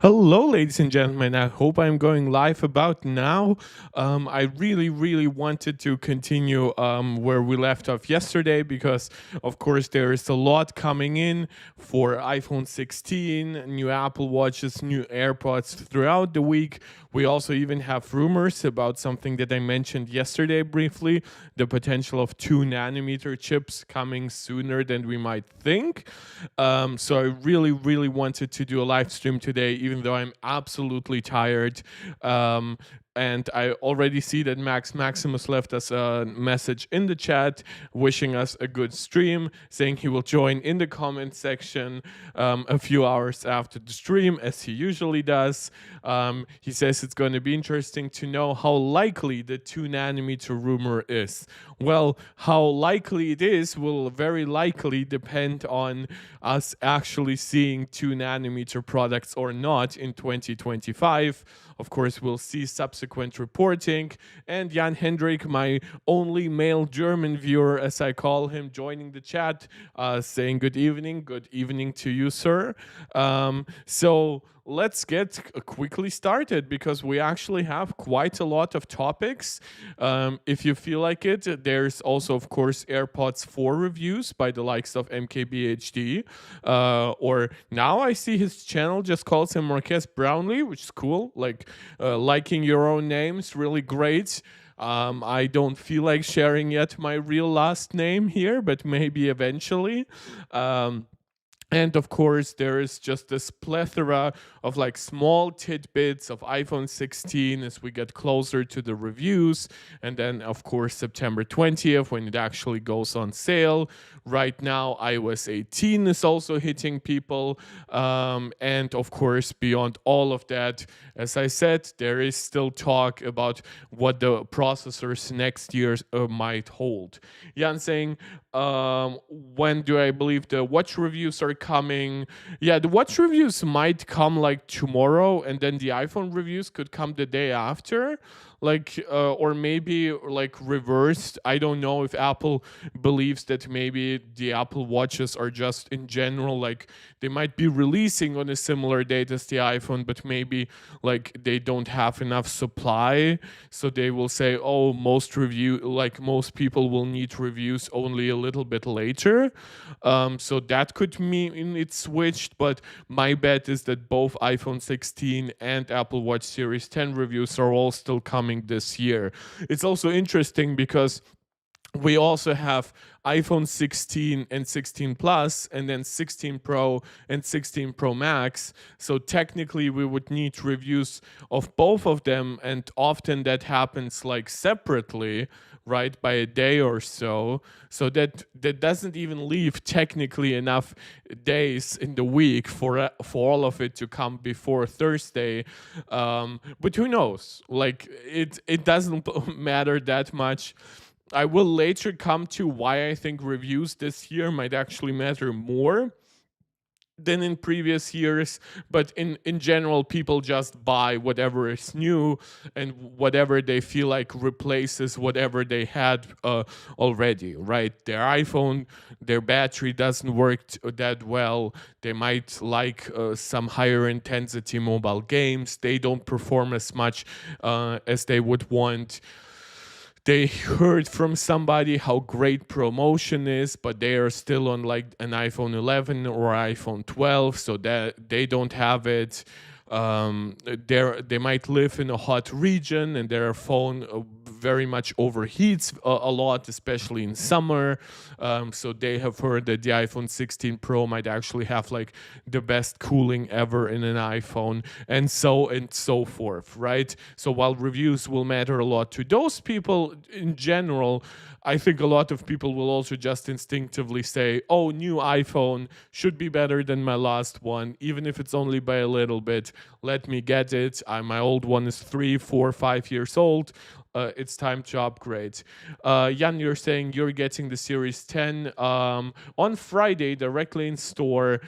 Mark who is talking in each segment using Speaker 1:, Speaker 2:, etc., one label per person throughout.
Speaker 1: Hello, ladies and gentlemen. I hope I'm going live about now. I really wanted to continue where we left off yesterday because, of course, there is a lot coming in for iPhone 16, new Apple Watches, new AirPods throughout the week. We also even have rumors about something that I mentioned yesterday briefly, the potential of 2 nanometer chips coming sooner than we might think. So I really wanted to do a live stream today, even though I'm absolutely tired. And I already see that Max Maximus left us a message in the chat wishing us a good stream, saying he will join in the comment section a few hours after the stream, as he usually does. He says it's going to be interesting to know how likely the 2 nanometer rumor is. Well, how likely it is will very likely depend on us actually seeing 2 nanometer products or not in 2025. Of course, we'll see subsequent reporting. And Jan Hendrik, my only male German viewer, as I call him, joining the chat, saying good evening. Good evening to you, sir. So let's get quickly started because we actually have quite a lot of topics. If you feel like it, there's also, of course, AirPods 4 reviews by the likes of MKBHD. Or now I see his channel just calls him Marquez Brownlee, which is cool. Like liking your own names, really great. I don't feel like sharing yet my real last name here, but maybe eventually. And of course, there is just this plethora of like small tidbits of iPhone 16 as we get closer to the reviews. And then, of course, September 20th, when it actually goes on sale. Right now, iOS 18 is also hitting people. And of course, beyond all of that, as I said, there is still talk about what the processors next year might hold. Jan saying, when do I believe the watch reviews are coming? Yeah, the watch reviews might come like tomorrow, and then the iPhone reviews could come the day after, like or maybe like reversed. I don't know if Apple believes that maybe the Apple Watches are just in general, like they might be releasing on a similar date as the iPhone, but maybe like they don't have enough supply, so they will say, oh, most people will need reviews only a little bit later. So that could mean it's switched, but my bet is that both iPhone 16 and Apple Watch Series 10 reviews are all still coming this year. It's also interesting because we also have iPhone 16 and 16 Plus, and then 16 Pro and 16 Pro Max. So technically, we would need reviews of both of them, and often that happens like separately, right, by a day or so. So that doesn't even leave technically enough days in the week for all of it to come before Thursday. But who knows? Like it doesn't matter that much. I will later come to why I think reviews this year might actually matter more than in previous years, but in general, people just buy whatever is new and whatever they feel like replaces whatever they had already, right? Their iPhone, their battery doesn't work that well. They might like some higher intensity mobile games. They don't perform as much as they would want. They heard from somebody how great promotion is, but they are still on like an iPhone 11 or iPhone 12, so that they don't have it. They might live in a hot region and their phone very much overheats a lot, especially in summer. So they have heard that the iPhone 16 Pro might actually have like the best cooling ever in an iPhone, and so forth, right? So while reviews will matter a lot to those people in general, I think a lot of people will also just instinctively say, oh, new iPhone should be better than my last one, even if it's only by a little bit. Let me get it. My old one is 3, 4, 5 years old. it's time to upgrade. Jan, you're saying you're getting the Series 10 on Friday directly in store,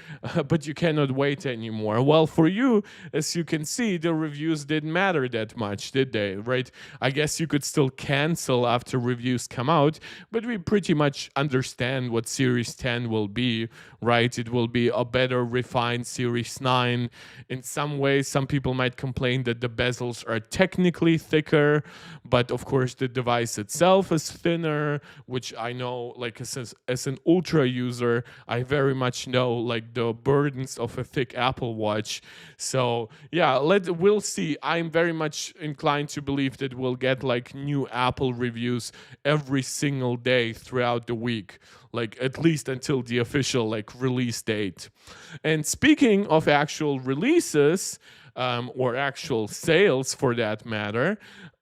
Speaker 1: but you cannot wait anymore. Well, for you, as you can see, the reviews didn't matter that much, did they? Right? I guess you could still cancel after reviews come out, but we pretty much understand what Series 10 will be, right? It will be a better refined Series 9. In some ways, some people might complain that the bezels are technically thicker, but of course the device itself is thinner, which I know, like as an ultra user, I very much know like the burdens of a thick Apple Watch. So yeah, we'll see. I'm very much inclined to believe that we'll get like new Apple reviews every single day throughout the week, like at least until the official like release date. And speaking of actual releases, or actual sales for that matter.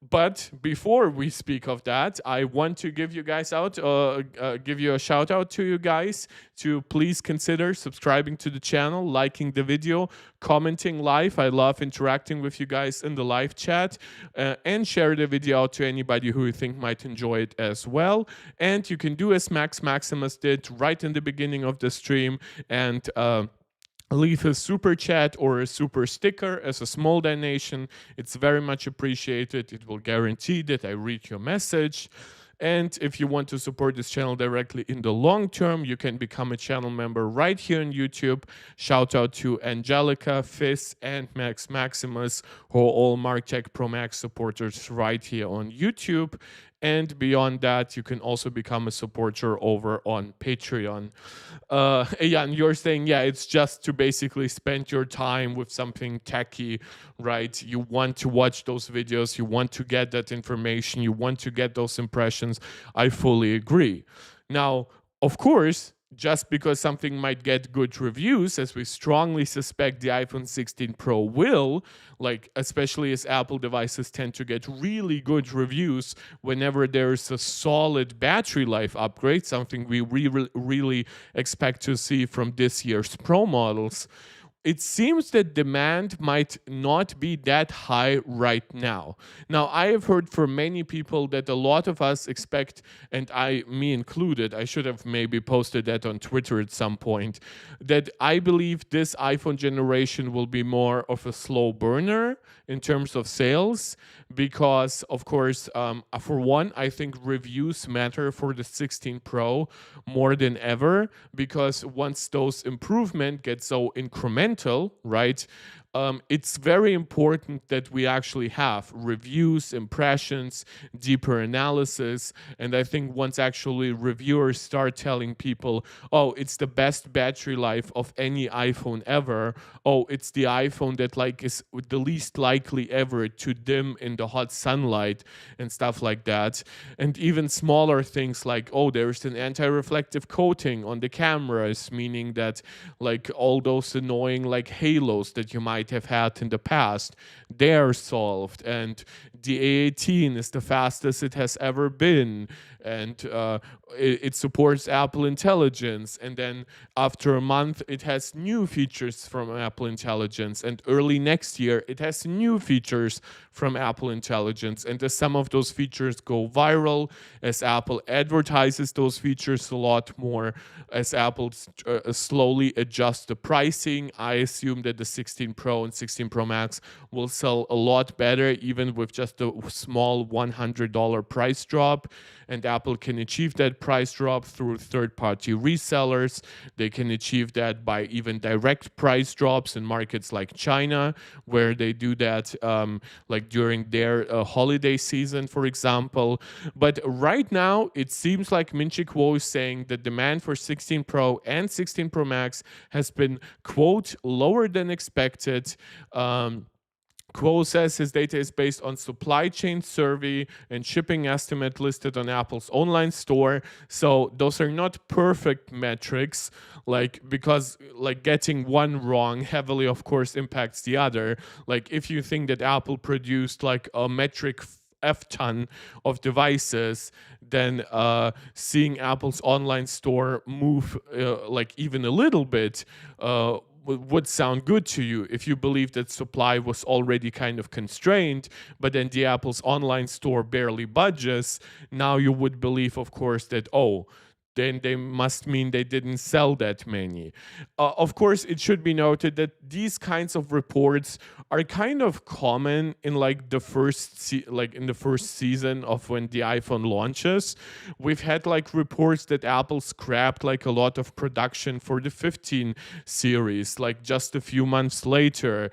Speaker 1: But before we speak of that, I want to give you guys give you a shout out to you guys to please consider subscribing to the channel, liking the video, commenting live. I love interacting with you guys in the live chat, and share the video out to anybody who you think might enjoy it as well. And you can do as Max Maximus did right in the beginning of the stream and leave a super chat or a super sticker as a small donation. It's very much appreciated. It will guarantee that I read your message. And if you want to support this channel directly in the long term, you can become a channel member right here on YouTube. Shout out to Angelica, Fizz, and Max Maximus, who are all MarkTech Pro Max supporters right here on YouTube. And beyond that, you can also become a supporter over on Patreon. Yeah, and you're saying, yeah, it's just to basically spend your time with something techy, right? You want to watch those videos, you want to get that information, you want to get those impressions. I fully agree. Now, of course, just because something might get good reviews, as we strongly suspect the iPhone 16 Pro will, like especially as Apple devices tend to get really good reviews whenever there's a solid battery life upgrade, something we really expect to see from this year's Pro models. It seems that demand might not be that high right now. Now, I have heard from many people that a lot of us expect, and me included, I should have maybe posted that on Twitter at some point, that I believe this iPhone generation will be more of a slow burner in terms of sales because, of course, for one, I think reviews matter for the 16 Pro more than ever because once those improvements get so incremental, right? It's very important that we actually have reviews, impressions, deeper analysis. And I think once actually reviewers start telling people, oh, it's the best battery life of any iPhone ever. Oh, it's the iPhone that like is the least likely ever to dim in the hot sunlight and stuff like that. And even smaller things like, oh, there's an anti-reflective coating on the cameras, meaning that like all those annoying like halos that you might have had in the past, they're solved, and the A18 is the fastest it has ever been, and it supports Apple Intelligence, and then after a month it has new features from Apple Intelligence, and early next year it has new features from Apple Intelligence, and as some of those features go viral, as Apple advertises those features a lot more, as Apple slowly adjusts the pricing, I assume that the 16 Pro and 16 Pro Max will sell a lot better even with just a small $100 price drop, and Apple can achieve that price drop through third-party resellers. They can achieve that by even direct price drops in markets like China, where they do that like during their holiday season, for example. But right now, it seems like Min-Chi Kuo is saying the demand for 16 Pro and 16 Pro Max has been, quote, lower than expected. Kuo says his data is based on supply chain survey and shipping estimate listed on Apple's online store. So those are not perfect metrics, like because like getting one wrong heavily, of course, impacts the other. Like if you think that Apple produced like a metric F-ton of devices, then seeing Apple's online store move like even a little bit would sound good to you if you believe that supply was already kind of constrained, but then the Apple's online store barely budges. Now you would believe, of course, that, oh, then they must mean they didn't sell that many. Of course, it should be noted that these kinds of reports are kind of common in like the in the first season of when the iPhone launches. We've had like reports that Apple scrapped like a lot of production for the 15 series, like just a few months later.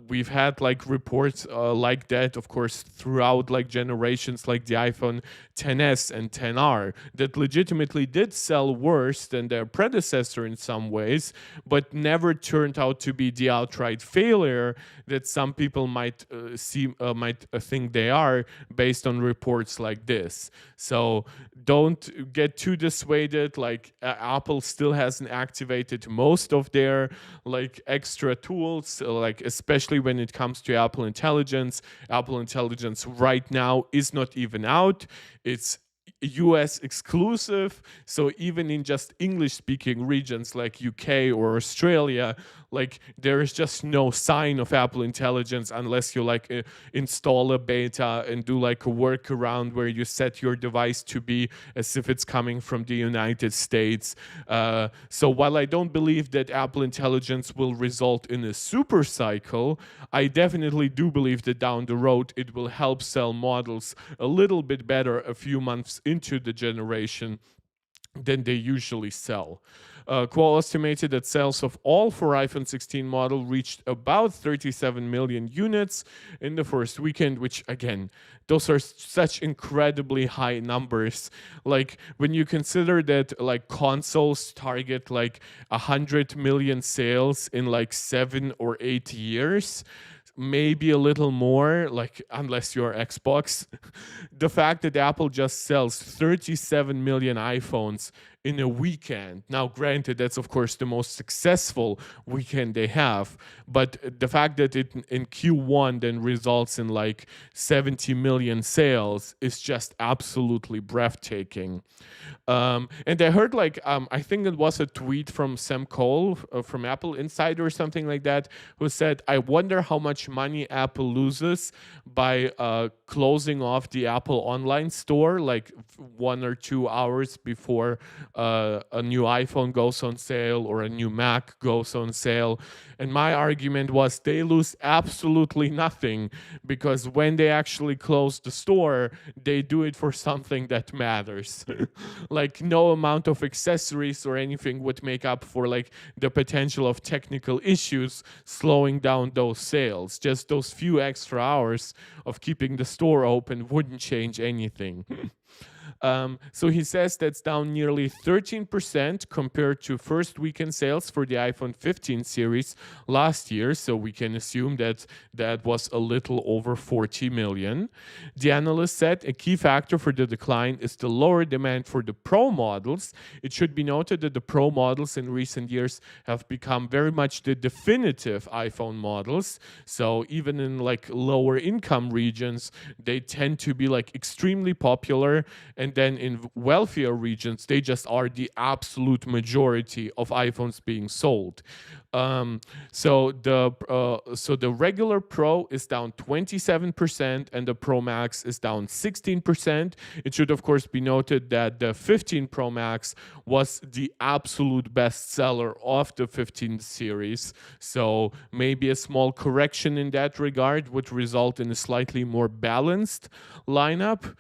Speaker 1: We've had like reports like that, of course, throughout like generations, like the iPhone XS and XR, that legitimately did sell worse than their predecessor in some ways, but never turned out to be the outright failure that some people might think they are based on reports like this. So don't get too dissuaded. Like Apple still hasn't activated most of their like extra tools, like especially when it comes to Apple Intelligence. Apple Intelligence right now is not even out. It's US exclusive, so even in just English speaking regions like UK or Australia, like there is just no sign of Apple Intelligence unless you like install a beta and do like a workaround where you set your device to be as if it's coming from the United States. So while I don't believe that Apple Intelligence will result in a super cycle, I definitely do believe that down the road it will help sell models a little bit better a few months into the generation than they usually sell. Qual estimated that sales of all four iPhone 16 model reached about 37 million units in the first weekend, which again, those are such incredibly high numbers. Like when you consider that like consoles target like 100 million sales in like 7 or 8 years, maybe a little more, like unless you're Xbox. The fact that Apple just sells 37 million iPhones in a weekend. Now, granted, that's of course the most successful weekend they have, but the fact that it in Q1 then results in like 70 million sales is just absolutely breathtaking. And I heard like I think it was a tweet from Sam Cole from Apple Insider or something like that, who said, "I wonder how much money Apple loses by closing off the Apple online store like 1 or 2 hours before a new iPhone goes on sale or a new Mac goes on sale." And my argument was they lose absolutely nothing, because when they actually close the store, they do it for something that matters. Like no amount of accessories or anything would make up for like the potential of technical issues slowing down those sales. Just those few extra hours of keeping the store open wouldn't change anything. So he says that's down nearly 13% compared to first weekend sales for the iPhone 15 series last year. So we can assume that that was a little over 40 million. The analyst said a key factor for the decline is the lower demand for the Pro models. It should be noted that the Pro models in recent years have become very much the definitive iPhone models. So even in like lower income regions, they tend to be like extremely popular. And then in wealthier regions, they just are the absolute majority of iPhones being sold. So the regular Pro is down 27% and the Pro Max is down 16%. It should of course be noted that the 15 Pro Max was the absolute best seller of the 15 series. So maybe a small correction in that regard would result in a slightly more balanced lineup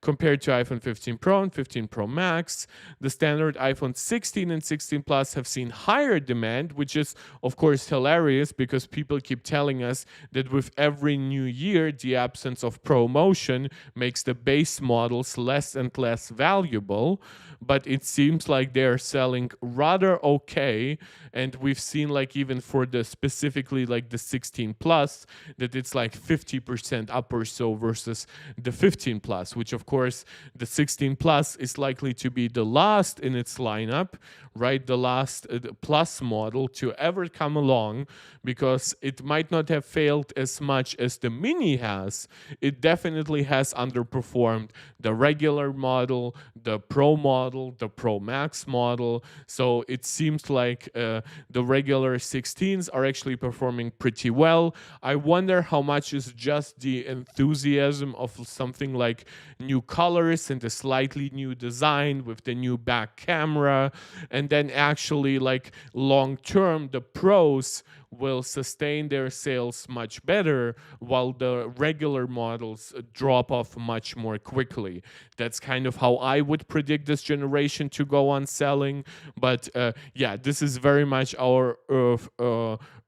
Speaker 1: compared to iPhone 15 Pro and 15 Pro Max. The standard iPhone 16 and 16 Plus have seen higher demand, which is of course hilarious because people keep telling us that with every new year, the absence of promotion makes the base models less and less valuable. But it seems like they're selling rather okay. And we've seen like even for the specifically like the 16 Plus that it's like 50% up or so versus the 15 Plus, which of course the 16 Plus is likely to be the last in its lineup, right? The last Plus model. model to ever come along, because it might not have failed as much as the Mini has. It definitely has underperformed the regular model, the Pro model, the Pro Max model. So it seems like the regular 16s are actually performing pretty well. I wonder how much is just the enthusiasm of something like new colors and a slightly new design with the new back camera, and then actually like long term the pros will sustain their sales much better, while the regular models drop off much more quickly. That's kind of how I would predict this generation to go on selling. But yeah, this is very much our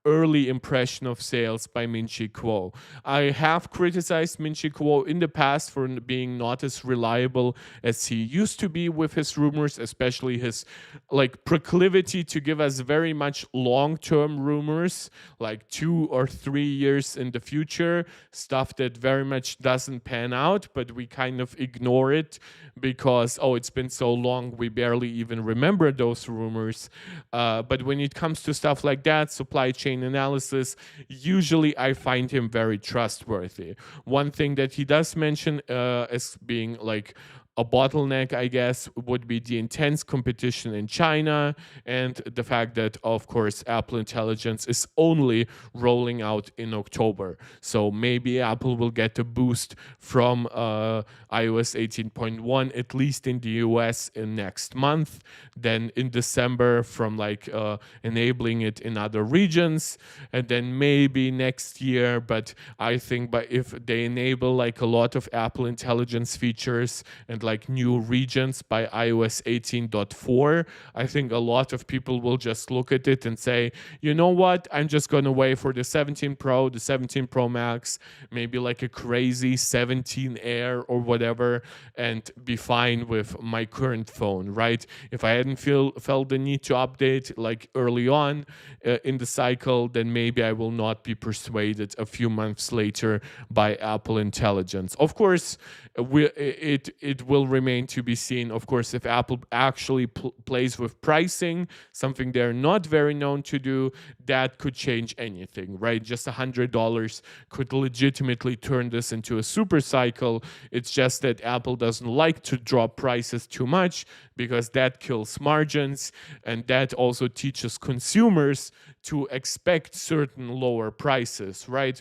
Speaker 1: early impression of sales by Min-Chi Kuo. I have criticized Min-Chi Kuo in the past for being not as reliable as he used to be with his rumors, especially his like proclivity to give us very much long-term rumors, like 2 or 3 years in the future, stuff that very much doesn't pan out, but we kind of ignore it because, oh, it's been so long, we barely even remember those rumors. But when it comes to stuff like that, supply chain analysis, usually I find him very trustworthy. One thing that he does mention as being like a bottleneck, I guess, would be the intense competition in China and the fact that, of course, Apple Intelligence is only rolling out in October. So maybe Apple will get a boost from iOS 18.1, at least in the US, in next month. Then in December from like enabling it in other regions. And then maybe next year. But I think if they enable like a lot of Apple Intelligence features and like new regions by iOS 18.4, I think a lot of people will just look at it and say, you know what, I'm just going to wait for the 17 Pro, the 17 Pro Max, maybe like a crazy 17 Air or whatever, and be fine with my current phone, right? If I hadn't felt the need to update like early on in the cycle, then maybe I will not be persuaded a few months later by Apple Intelligence. Of course, it will remain to be seen, of course, if Apple actually plays with pricing, something they're not very known to do. That could change anything, right? Just $100 could legitimately turn this into a super cycle. It's just that Apple doesn't like to drop prices too much because that kills margins, and that also teaches consumers to expect certain lower prices, right?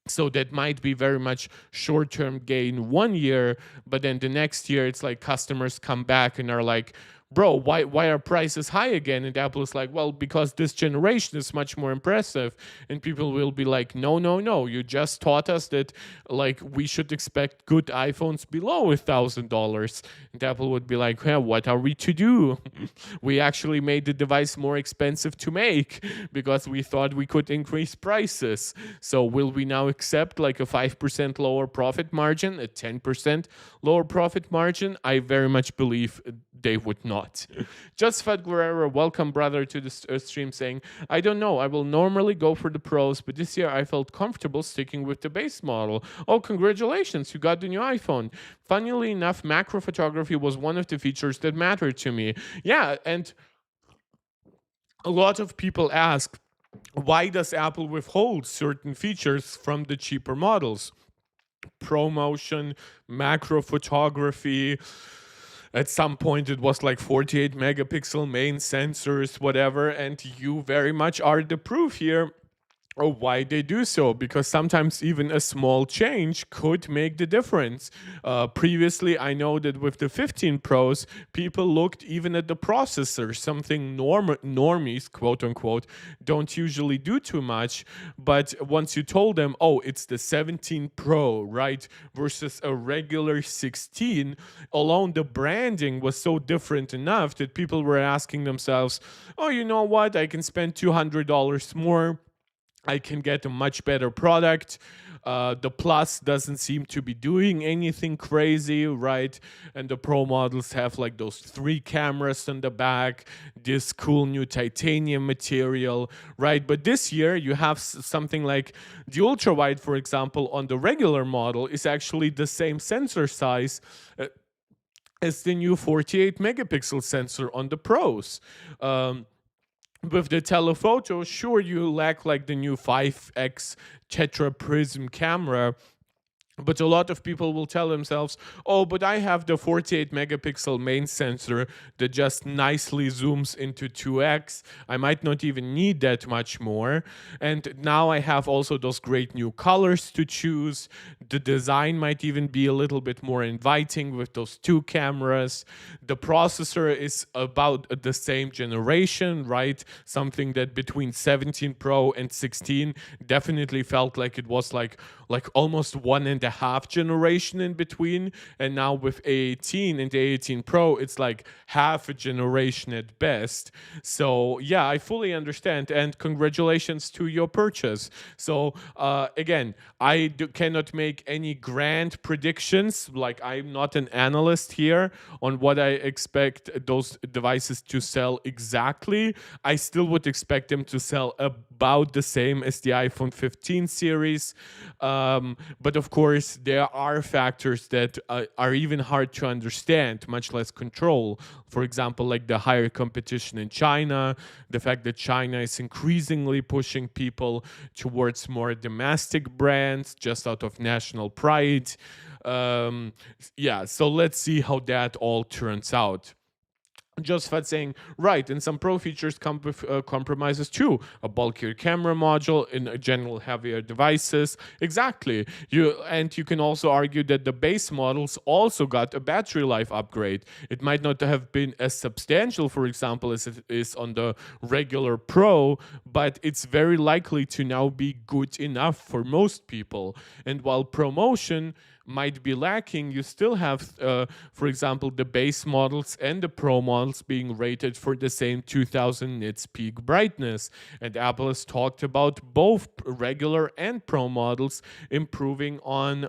Speaker 1: So that might be very much short-term gain 1 year, but then the next year it's like customers come back and are like, bro, why are prices high again? And Apple is like, well, because this generation is much more impressive. And people will be like, no, you just taught us that like we should expect good iPhones below $1,000. And Apple would be like, well, what are we to do? We actually made the device more expensive to make because we thought we could increase prices. So will we now accept like a 5% lower profit margin, a 10% lower profit margin? I very much believe they would not. Just Fat Guerrero, welcome brother to the stream, saying, I don't know, I will normally go for the pros, but this year I felt comfortable sticking with the base model. Oh, congratulations, you got the new iPhone. Funnily enough, macro photography was one of the features that mattered to me. Yeah, and a lot of people ask, why does Apple withhold certain features from the cheaper models? ProMotion, macro photography. At some point, it was like 48 megapixel main sensors, whatever, and you very much are the proof here. Or why they do so, because sometimes even a small change could make the difference. Previously, I know that with the 15 Pros, people looked even at the processor, something normies, quote unquote, don't usually do too much. But once you told them, oh, it's the 17 Pro, right, versus a regular 16, alone the branding was so different enough that people were asking themselves, oh, you know what, I can spend $200 more. I can get a much better product. The Plus doesn't seem to be doing anything crazy, right? And the Pro models have like those 3 cameras on the back, this cool new titanium material, right? But this year you have something like the ultra wide, for example, on the regular model is actually the same sensor size as the new 48 megapixel sensor on the Pros. With the telephoto, sure, you lack like the new 5x tetra prism camera, but a lot of people will tell themselves, oh, but I have the 48 megapixel main sensor that just nicely zooms into 2x. I might not even need that much more. And now I have also those great new colors to choose. The design might even be a little bit more inviting with those two cameras. The processor is about the same generation, right? Something that between 17 Pro and 16 definitely felt like it was like almost 1.5 generation in between. And now with A18 and A18 Pro, it's like half a generation at best. So yeah, I fully understand, and congratulations to your purchase. So again, cannot make any grand predictions. Like, I'm not an analyst here on what I expect those devices to sell exactly. I still would expect them to sell about the same as the iPhone 15 series. But of course, there are factors that are even hard to understand, much less control. For example, like the higher competition in China, the fact that China is increasingly pushing people towards more domestic brands just out of national pride. Yeah, so let's see how that all turns out. Just Fat saying, right, and some pro features come with compromises too. A bulkier camera module in general heavier devices. Exactly. You can also argue that the base models also got a battery life upgrade. It might not have been as substantial, for example, as it is on the regular Pro, but it's very likely to now be good enough for most people. And while promotion might be lacking, you still have, for example, the base models and the Pro models being rated for the same 2000 nits peak brightness. And Apple has talked about both regular and Pro models improving on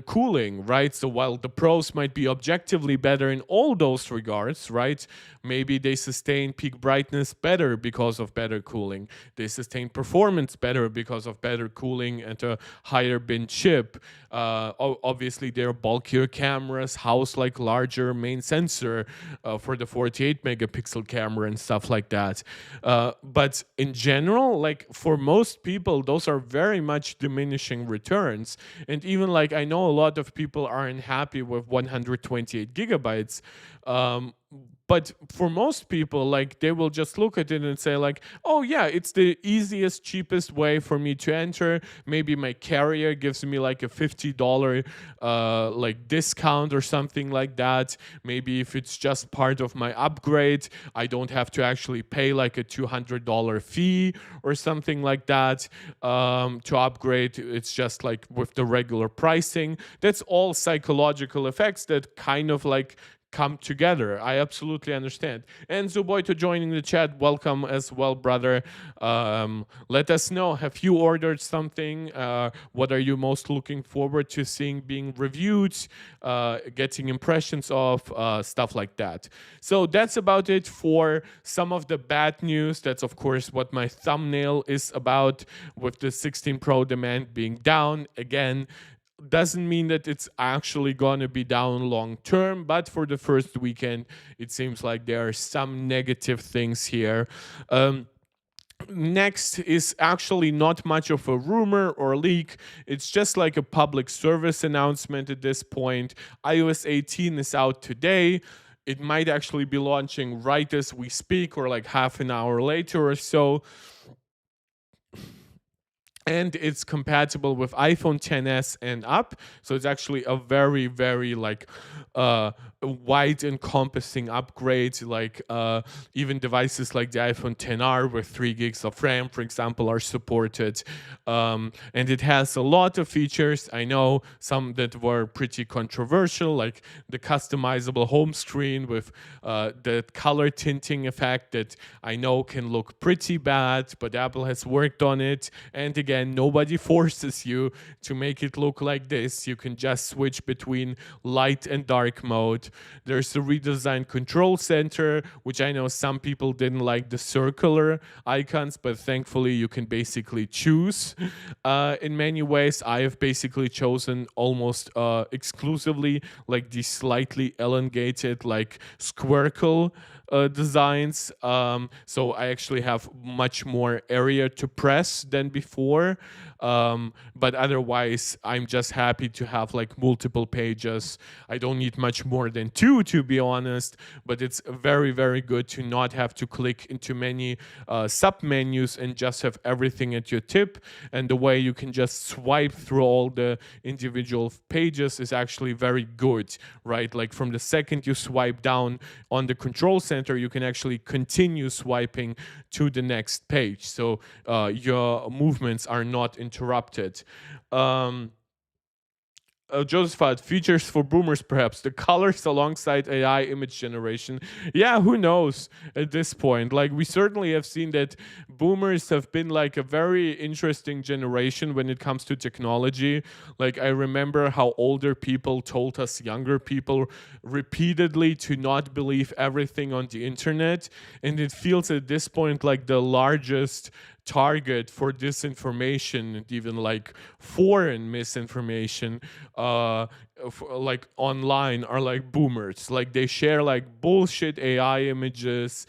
Speaker 1: cooling, right? So while the pros might be objectively better in all those regards, right? Maybe they sustain peak brightness better because of better cooling. They sustain performance better because of better cooling and a higher bin chip. Obviously, they're bulkier cameras, house like larger main sensor for the 48 megapixel camera and stuff like that. But in general, like for most people, those are very much diminishing returns. And even like I know a lot of people aren't happy with 128 gigabytes. But for most people, like they will just look at it and say like, oh yeah, it's the easiest, cheapest way for me to enter. Maybe my carrier gives me like a $50 like discount or something like that. Maybe if it's just part of my upgrade, I don't have to actually pay like a $200 fee or something like that to upgrade. It's just like with the regular pricing. That's all psychological effects that kind of like come together. I absolutely understand. And Zuboito joining the chat, welcome as well, brother. Let us know, have you ordered something? What are you most looking forward to seeing being reviewed, getting impressions of, stuff like that. So that's about it for some of the bad news. That's of course what my thumbnail is about, with the 16 Pro demand being down again. Doesn't mean that it's actually going to be down long term, but for the first weekend, it seems like there are some negative things here. Next is actually not much of a rumor or leak. It's just like a public service announcement at this point. iOS 18 is out today. It might actually be launching right as we speak, or like half an hour later or so. And it's compatible with iPhone XS and up, so it's actually a very, very like wide encompassing upgrade. Like even devices like the iPhone XR with 3 gigs of RAM, for example, are supported, and it has a lot of features. I know some that were pretty controversial, like the customizable home screen with the color tinting effect that I know can look pretty bad, but Apple has worked on it. And again, nobody forces you to make it look like this. You can just switch between light and dark mode. There's a redesigned control center, which I know some people didn't like the circular icons, but thankfully you can basically choose. In many ways, I have basically chosen almost exclusively like the slightly elongated, like squircle designs. So I actually have much more area to press than before. But otherwise, I'm just happy to have like multiple pages. I don't need much more than two, to be honest. But it's very, very good to not have to click into many sub menus and just have everything at your tip. And the way you can just swipe through all the individual pages is actually very good, right? Like from the second you swipe down on the control center, you can actually continue swiping to the next page. So your movements are not interrupted. Um, Josephat, features for boomers, perhaps the colors alongside AI image generation. Yeah, who knows at this point? Like, we certainly have seen that boomers have been like a very interesting generation when it comes to technology. Like, I remember how older people told us younger people repeatedly to not believe everything on the internet. And it feels at this point like the largest target for disinformation and even like foreign misinformation like online are like boomers. Like they share like bullshit AI images.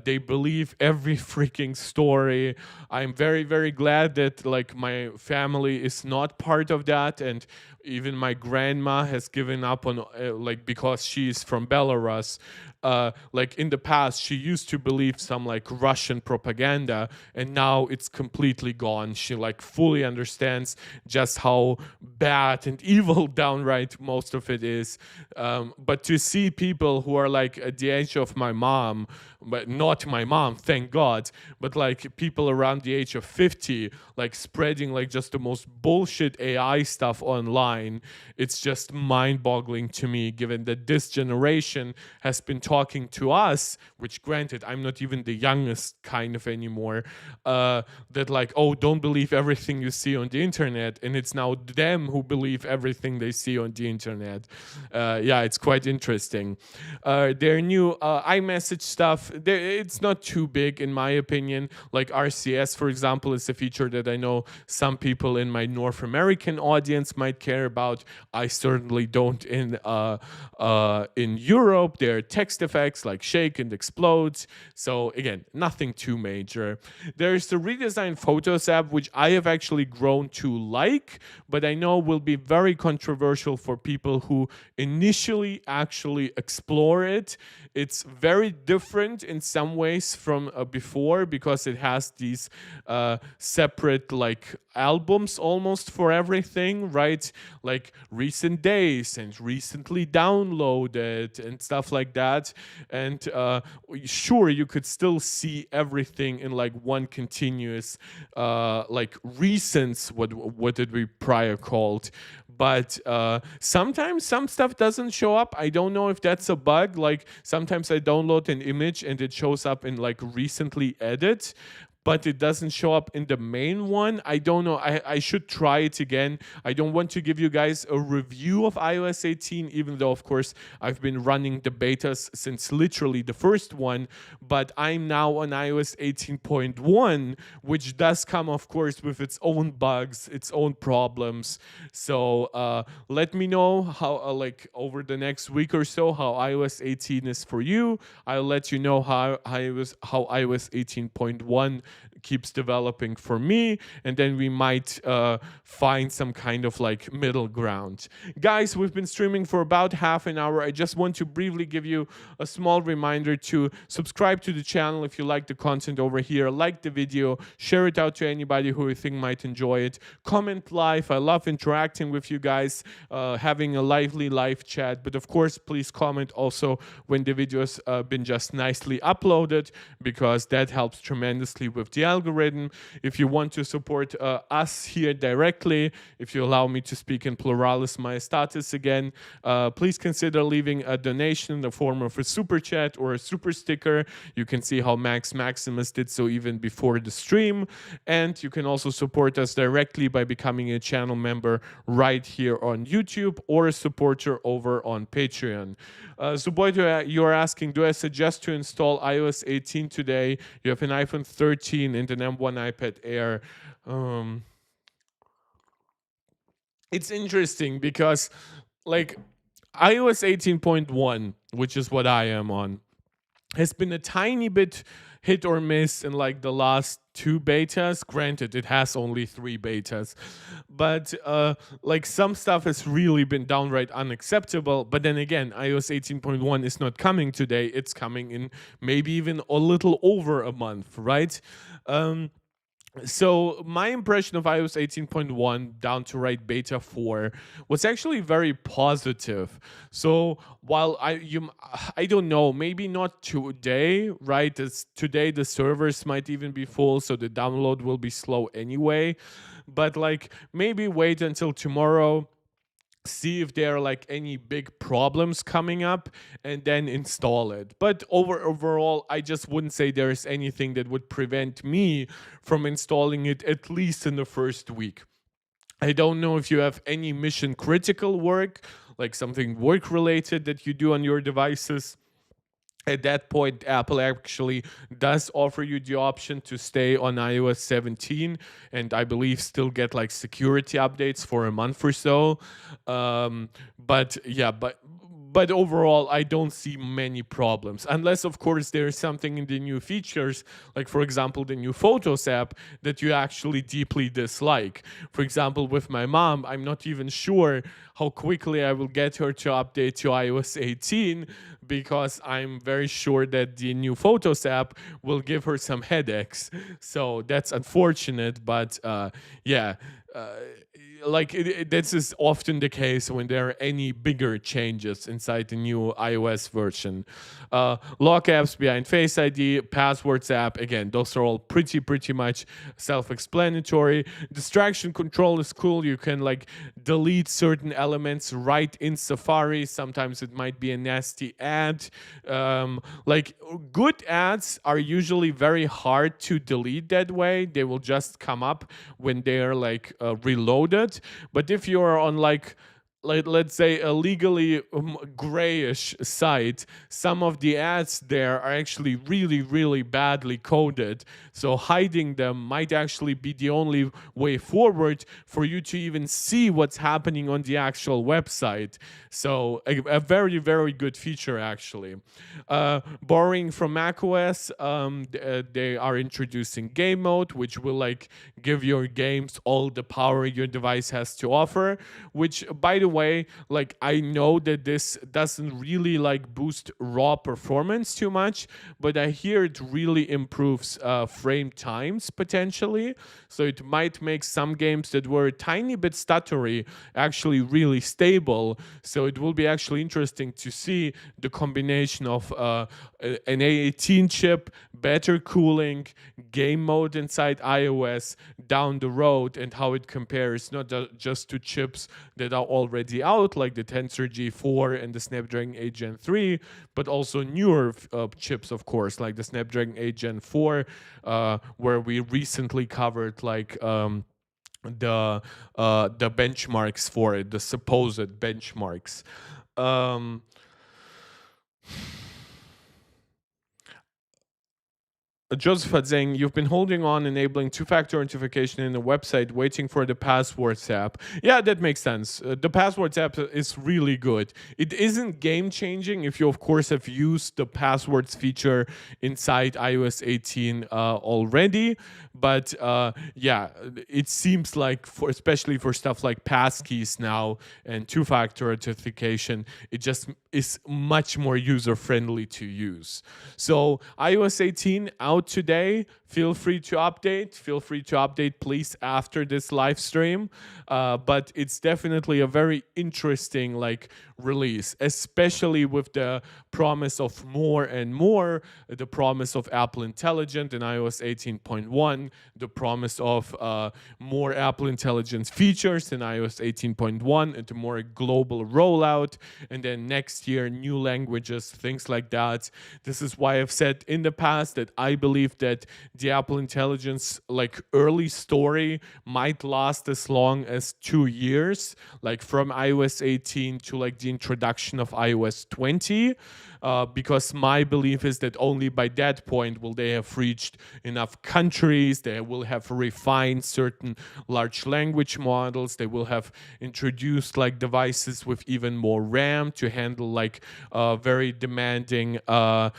Speaker 1: They believe every freaking story. I'm very, very glad that like my family is not part of that, and even my grandma has given up on like, because she's from Belarus. Like in the past, she used to believe some like Russian propaganda, and now it's completely gone. She like fully understands just how bad and evil downright most of it is. But to see people who are like at the age of my mom, but not my mom, thank God, but like people around the age of 50, like spreading like just the most bullshit AI stuff online, it's just mind boggling to me, given that this generation has been talking to us, which granted, I'm not even the youngest kind of anymore, that like, oh, don't believe everything you see on the internet. And it's now them who believe everything they see on the internet. Yeah, it's quite interesting. Their new iMessage stuff, it's not too big in my opinion. Like RCS, for example, is a feature that I know some people in my North American audience might care about. I certainly don't in Europe. There are text effects like shake and explode. So again, nothing too major. There's the redesigned Photos app, which I have actually grown to like, but I know will be very controversial for people who initially actually explore it. It's very different in some ways from before, because it has these separate like albums almost for everything, right? Like recent days and recently downloaded and stuff like that. And sure, you could still see everything in like one continuous like recents, what did we prior called, but sometimes some stuff doesn't show up. I don't know if that's a bug. Like sometimes I download an image and it shows up in like recently edit, but it doesn't show up in the main one. I don't know. I should try it again. I don't want to give you guys a review of iOS 18, even though, of course, I've been running the betas since literally the first one. But I'm now on iOS 18.1, which does come, of course, with its own bugs, its own problems. So let me know how, like, over the next week or so, how iOS 18 is for you. I'll let you know how iOS 18.1 keeps developing for me, and then we might find some kind of like middle ground. Guys, we've been streaming for about half an hour. I just want to briefly give you a small reminder to subscribe to the channel if you like the content over here, like the video, share it out to anybody who you think might enjoy it, comment live. I love interacting with you guys, having a lively live chat, but of course please comment also when the videos been just nicely uploaded, because that helps tremendously with the algorithm. If you want to support us here directly, if you allow me to speak in pluralis majestatis again, please consider leaving a donation in the form of a super chat or a super sticker. You can see how Max Maximus did so even before the stream, and you can also support us directly by becoming a channel member right here on YouTube, or a supporter over on Patreon. Zuboy, you're asking, do I suggest to install iOS 18 today? You have an iPhone 13 and an M1 iPad Air. It's interesting because, like, iOS 18.1, which is what I am on, has been a tiny bit hit or miss in like the last two betas. Granted, it has only three betas, but like some stuff has really been downright unacceptable. But then again, iOS 18.1 is not coming today, it's coming in maybe even a little over a month, right? So my impression of iOS 18.1 down to right beta 4 was actually very positive. So while I don't know, maybe not today, right? Today the servers might even be full, so the download will be slow anyway. But like maybe wait until tomorrow, see if there are like any big problems coming up, and then install it. But overall, I just wouldn't say there's anything that would prevent me from installing it at least in the first week. I don't know if you have any mission critical work, like something work related that you do on your devices. At that point, Apple actually does offer you the option to stay on iOS 17, and I believe still get like security updates for a month or so. But yeah, but overall, I don't see many problems, unless of course there is something in the new features, like for example the new Photos app, that you actually deeply dislike. For example, with my mom, I'm not even sure how quickly I will get her to update to iOS 18, because I'm very sure that the new Photos app will give her some headaches. So that's unfortunate, but yeah. Uh, this is often the case when there are any bigger changes inside the new iOS version. Lock apps behind Face ID, Passwords app, again, those are all pretty much self-explanatory. Distraction control is cool. You can like delete certain elements right in Safari. Sometimes it might be a nasty ad. Like good ads are usually very hard to delete that way. They will just come up when they're like reloaded. But if you're on like let's say a legally grayish site, some of the ads there are actually really badly coded, so hiding them might actually be the only way forward for you to even see what's happening on the actual website. So a very good feature actually. Borrowing from macOS, they are introducing game mode, which will like give your games all the power your device has to offer, which by the way, like I know that this doesn't really like boost raw performance too much, but I hear it really improves frame times potentially. So it might make some games that were a tiny bit stuttery actually really stable. So it will be actually interesting to see the combination of an A18 chip, better cooling, game mode inside iOS down the road, and how it compares not just to chips that are already out, like the Tensor G4 and the Snapdragon 8 Gen 3, but also newer chips, of course, like the Snapdragon 8 Gen 4, where we recently covered like the benchmarks for it, the supposed benchmarks. Um, Joseph had saying, you've been holding on enabling two-factor authentication in the website, waiting for the Passwords app. Yeah, that makes sense. The Passwords app is really good. It isn't game-changing if you, of course, have used the Passwords feature inside iOS 18 already. But yeah, it seems like, especially for stuff like passkeys now and two-factor authentication, it just is much more user-friendly to use. So iOS 18 out today. Feel free to update. Feel free to update, please, after this live stream. But it's definitely a very interesting like release, especially with the promise of more and more, the promise of Apple Intelligent in iOS 18.1, the promise of more Apple Intelligence features in iOS 18.1, and a more global rollout, and then next year new languages, things like that. This is why I've said in the past that I believe that the Apple Intelligence like early story might last as long as 2 years, like from iOS 18 to like the introduction of iOS 20, because my belief is that only by that point will they have reached enough countries, they will have refined certain large language models, they will have introduced like devices with even more RAM to handle like very demanding, to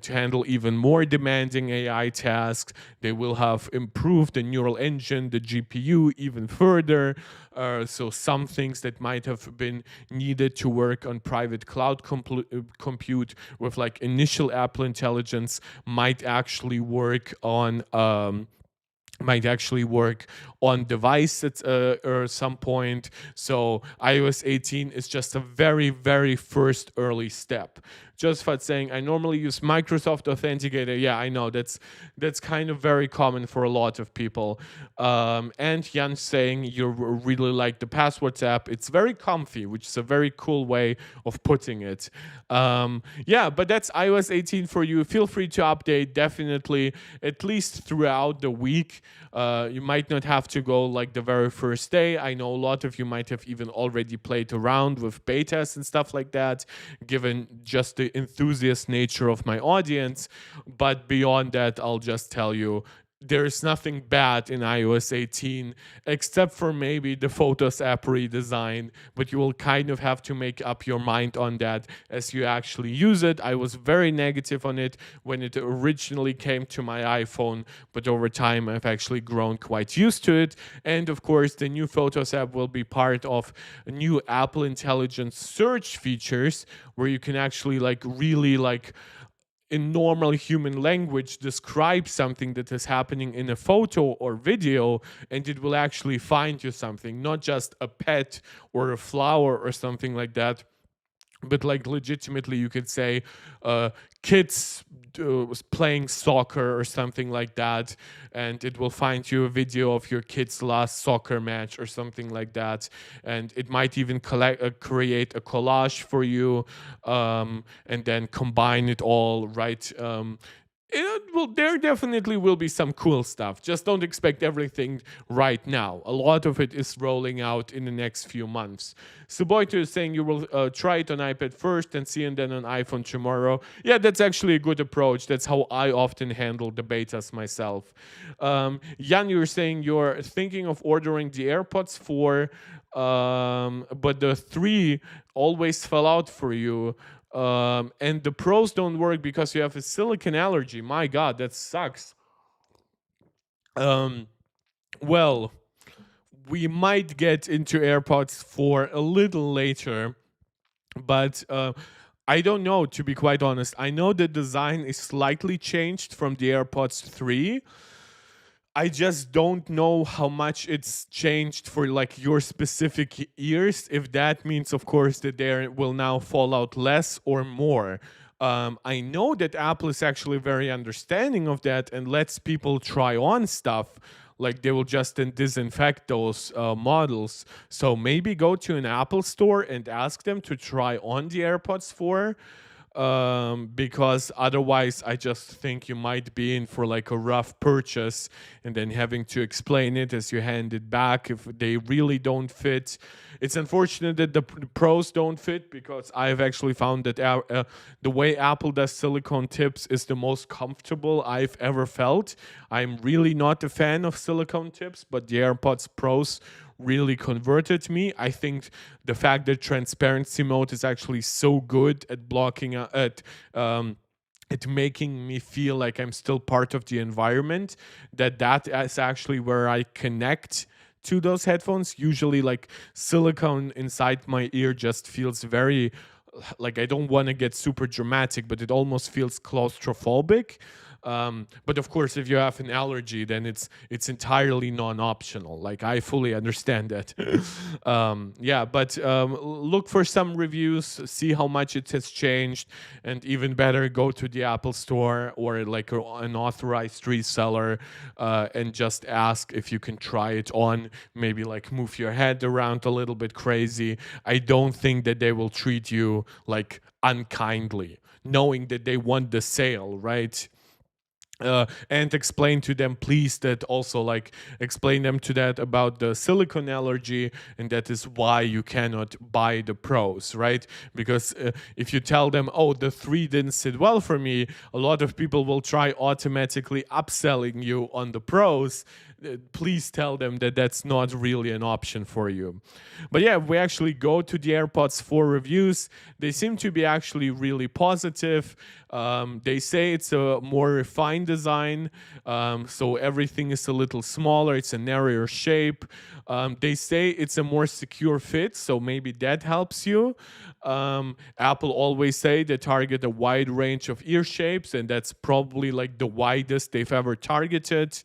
Speaker 1: handle even more demanding AI tasks. They will have improved the neural engine, the GPU even further. So some things that might have been needed to work on private cloud compute with like initial Apple Intelligence might actually work on device at or some point. So iOS 18 is just a very, very first early step. Josephat saying, I normally use Microsoft Authenticator. Yeah, I know that's kind of very common for a lot of people. And Jan saying you really like the Passwords app. It's very comfy, which is a very cool way of putting it. Yeah, but that's iOS 18 for you. Feel free to update definitely at least throughout the week. You might not have to go like the very first day. I know a lot of you might have even already played around with betas and stuff like that, given just the enthusiast nature of my audience. But beyond that, I'll just tell you, there's nothing bad in iOS 18 except for maybe the Photos app redesign, but you will kind of have to make up your mind on that as you actually use it. I was very negative on it when it originally came to my iPhone, but over time I've actually grown quite used to it. And of course, the new Photos app will be part of new Apple Intelligence search features where you can actually like really like in normal human language describe something that is happening in a photo or video, and it will actually find you something, not just a pet or a flower or something like that, but like legitimately you could say kids playing soccer or something like that, and it will find you a video of your kid's last soccer match or something like that, and it might even create a collage for you, and then combine it all, right? There definitely will be some cool stuff. Just don't expect everything right now. A lot of it is rolling out in the next few months. Suboito is saying you will try it on iPad first and see, and then on iPhone tomorrow. Yeah, that's actually a good approach. That's how I often handle the betas myself. Jan, you're saying you're thinking of ordering the AirPods 4, but the 3 always fell out for you. And the Pros don't work because you have a silicon allergy. My God, that sucks. Well, we might get into AirPods 4 a little later, but I don't know, to be quite honest. I know the design is slightly changed from the AirPods 3. I just don't know how much it's changed for like your specific ears. If that means, of course, that there will now fall out less or more. I know that Apple is actually very understanding of that and lets people try on stuff. Like they will just then disinfect those models. So maybe go to an Apple store and ask them to try on the AirPods 4. Because otherwise I just think you might be in for like a rough purchase and then having to explain it as you hand it back if they really don't fit. It's unfortunate that the Pros don't fit, because I've actually found that the way Apple does silicone tips is the most comfortable I've ever felt. I'm really not a fan of silicone tips, but the AirPods Pros really converted me. I think the fact that transparency mode is actually so good at blocking at making me feel like I'm still part of the environment, that is actually where I connect to those headphones. Usually like silicone inside my ear just feels very, like, I don't want to get super dramatic, but it almost feels claustrophobic. But of course, if you have an allergy, then it's entirely non-optional. Like, I fully understand that. Yeah, but look for some reviews, see how much it has changed, and even better, go to the Apple Store or like an authorized reseller and just ask if you can try it on. Maybe like move your head around a little bit crazy. I don't think that they will treat you like unkindly, knowing that they want the sale, right? and explain to them, please, that also like explain them to that about the silicone allergy, and that is why you cannot buy the pros, right? Because if you tell them, oh, the 3 didn't sit well for me, a lot of people will try automatically upselling you on the pros. Please tell them that that's not really an option for you. But yeah, we actually go to the AirPods 4 reviews. They seem to be actually really positive. They say it's a more refined design, so everything is a little smaller. It's a narrower shape. They say it's a more secure fit, so maybe that helps you. Apple always say they target a wide range of ear shapes, and that's probably like the widest they've ever targeted.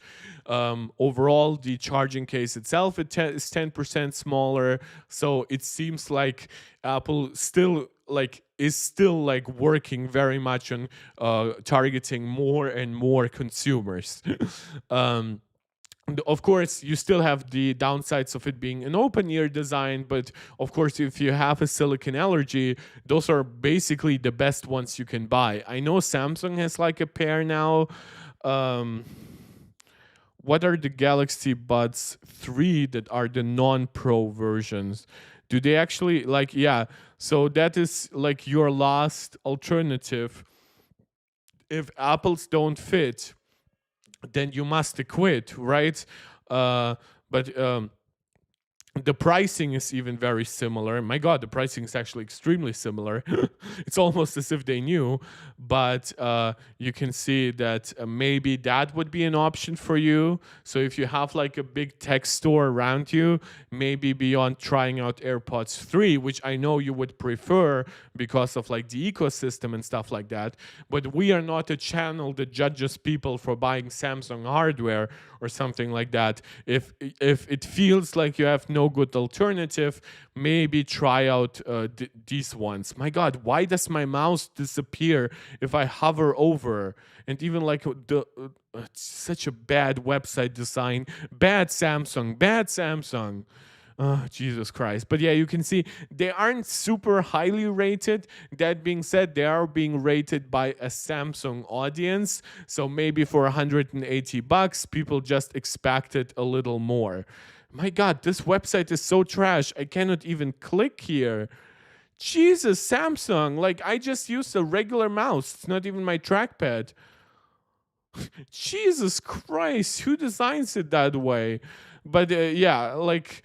Speaker 1: Overall, the charging case itself is 10% smaller, so it seems like Apple still is still like working very much on targeting more and more consumers. um, of course, you still have the downsides of it being an open ear design, but of course, if you have a silicon allergy, those are basically the best ones you can buy. I know Samsung has like a pair now. Um, what are the Galaxy Buds 3 that are the non-pro versions? Do they actually like, yeah, so that is like your last alternative. If apples don't fit, then you must quit, right? But the pricing is even very similar. My God, the pricing is actually extremely similar. It's almost as if they knew, but you can see that maybe that would be an option for you. So if you have like a big tech store around you, maybe beyond trying out AirPods 3, which I know you would prefer because of like the ecosystem and stuff like that, but we are not a channel that judges people for buying Samsung hardware or something like that. If it feels like you have no good alternative, maybe try out these ones. My God, why does my mouse disappear if I hover over? And even like it's such a bad website design. Bad Samsung. Bad Samsung. Oh, Jesus Christ. But yeah, you can see they aren't super highly rated. That being said, they are being rated by a Samsung audience. So maybe for 180 bucks, people just expected a little more. My God, this website is so trash. I cannot even click here. Jesus, Samsung. Like, I just used a regular mouse. It's not even my trackpad. Jesus Christ, who designs it that way? But yeah, like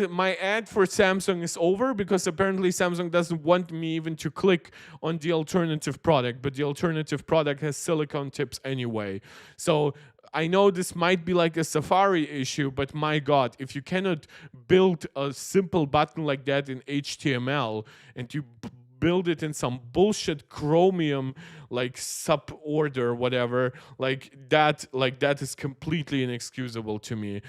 Speaker 1: my ad for Samsung is over because apparently Samsung doesn't want me even to click on the alternative product, but the alternative product has silicone tips anyway. So I know this might be like a Safari issue, but my God, if you cannot build a simple button like that in HTML and you build it in some bullshit Chromium like sub order whatever, like that is completely inexcusable to me.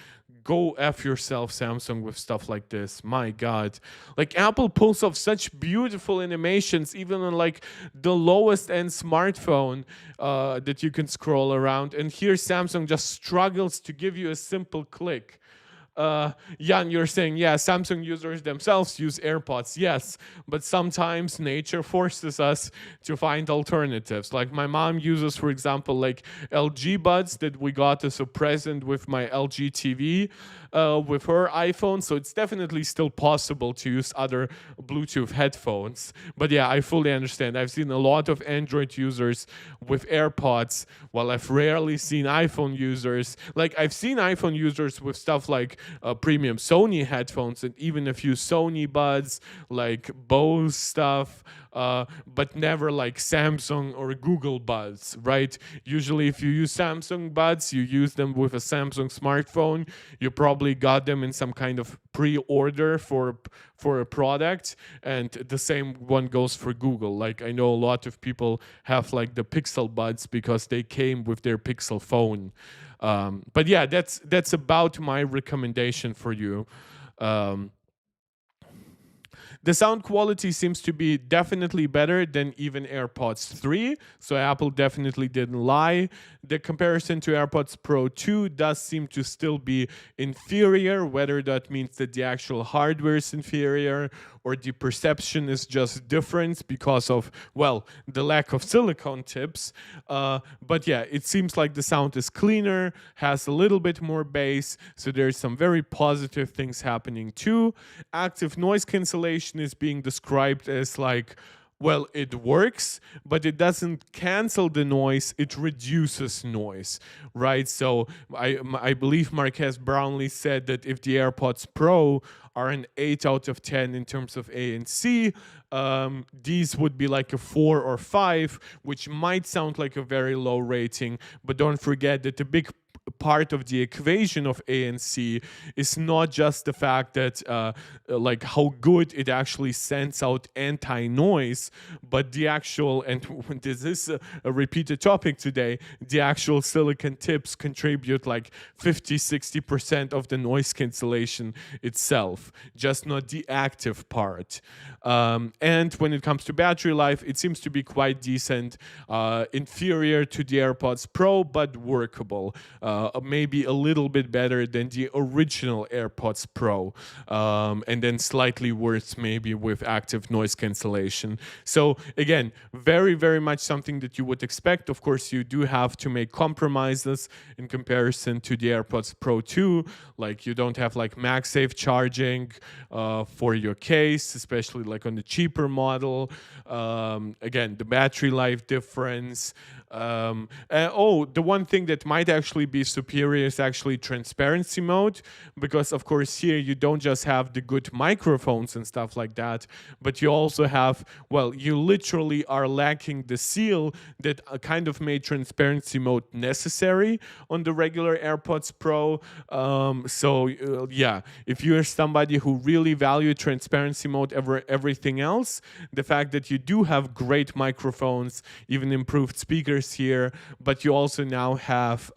Speaker 1: Go F yourself, Samsung, with stuff like this. My God. Like, Apple pulls off such beautiful animations, even on like the lowest end smartphone that you can scroll around. And here Samsung just struggles to give you a simple click. Jan, you're saying, yeah, Samsung users themselves use AirPods. Yes, but sometimes nature forces us to find alternatives. Like, my mom uses, for example, like LG Buds that we got as a present with my LG TV with her iPhone. So it's definitely still possible to use other Bluetooth headphones. But yeah, I fully understand. I've seen a lot of Android users with AirPods, while I've rarely seen iPhone users. Like, I've seen iPhone users with stuff like premium Sony headphones and even a few Sony Buds, like Bose stuff, but never like Samsung or Google Buds, right? Usually, if you use Samsung Buds, you use them with a Samsung smartphone. You probably got them in some kind of pre-order for a product, and the same one goes for Google. Like, I know a lot of people have like the Pixel Buds because they came with their Pixel phone. But yeah, that's about my recommendation for you. The sound quality seems to be definitely better than even AirPods 3, so Apple definitely didn't lie. The comparison to AirPods Pro 2 does seem to still be inferior, whether that means that the actual hardware is inferior or the perception is just different because of, well, the lack of silicone tips. But yeah, it seems like the sound is cleaner, has a little bit more bass, so there's some very positive things happening too. Active noise cancellation is being described as like, well, it works, but it doesn't cancel the noise, it reduces noise, right? So I believe Marques Brownlee said that if the AirPods Pro are an 8 out of 10 in terms of ANC, these would be like a 4 or 5, which might sound like a very low rating, but don't forget that the big part of the equation of ANC is not just the fact that like how good it actually sends out anti-noise, but the actual, and this is a repeated topic today, the actual silicon tips contribute like 50-60% of the noise cancellation itself, just not the active part. And when it comes to battery life, it seems to be quite decent, inferior to the AirPods Pro, but workable. Maybe a little bit better than the original AirPods Pro, and then slightly worse maybe with active noise cancellation. So again, very, very much something that you would expect. Of course, you do have to make compromises in comparison to the AirPods Pro 2. Like you don't have like MagSafe charging for your case, especially like on the cheaper model. Again, the battery life difference. The one thing that might actually be superior is actually transparency mode, because of course here you don't just have the good microphones and stuff like that, but you also have, well, you literally are lacking the seal that kind of made transparency mode necessary on the regular AirPods Pro. Yeah, if you're somebody who really value transparency mode over everything else, the fact that you do have great microphones, even improved speakers here, but you also now have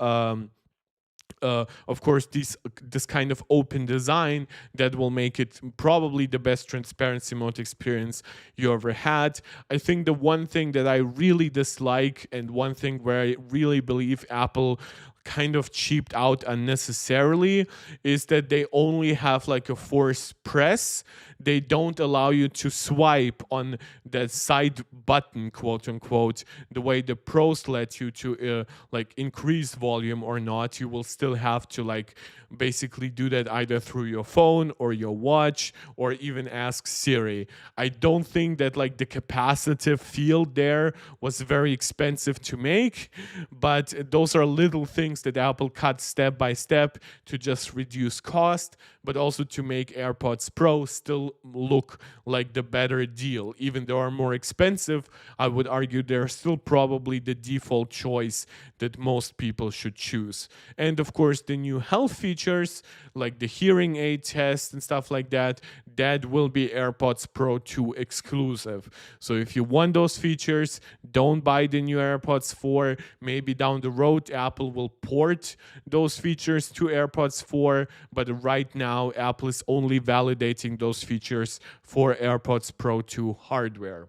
Speaker 1: of course this kind of open design that will make it probably the best transparency mode experience you ever had. I think the one thing that I really dislike, and one thing where I really believe Apple kind of cheaped out unnecessarily, is that they only have like a force press. They don't allow you to swipe on that side button, quote unquote, the way the pros let you to like increase volume or not. You will still have to like basically do that either through your phone or your watch, or even ask Siri. I don't think that like the capacitive field there was very expensive to make, but those are little things that Apple cut step by step to just reduce cost, but also to make AirPods Pro still look like the better deal. Even though they are more expensive, I would argue they're still probably the default choice that most people should choose. And of course, the new health features like the hearing aid test and stuff like that, that will be AirPods Pro 2 exclusive. So if you want those features, don't buy the new AirPods 4. Maybe down the road, Apple will port those features to AirPods 4, but right now, Apple is only validating those features for AirPods Pro 2 hardware.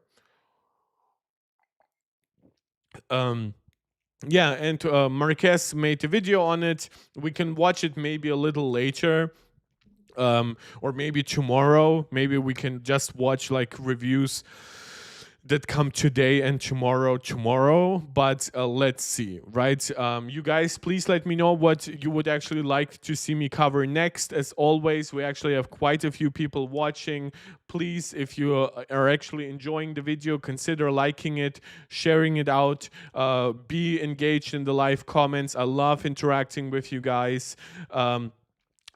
Speaker 1: Yeah, and Marques made a video on it. We can watch it maybe a little later. Or maybe tomorrow. Maybe we can just watch like reviews that come today and tomorrow, but let's see, right? You guys, please let me know what you would actually like to see me cover next. As always, we actually have quite a few people watching. Please, if you are actually enjoying the video, consider liking it, sharing it out, be engaged in the live comments. I love interacting with you guys.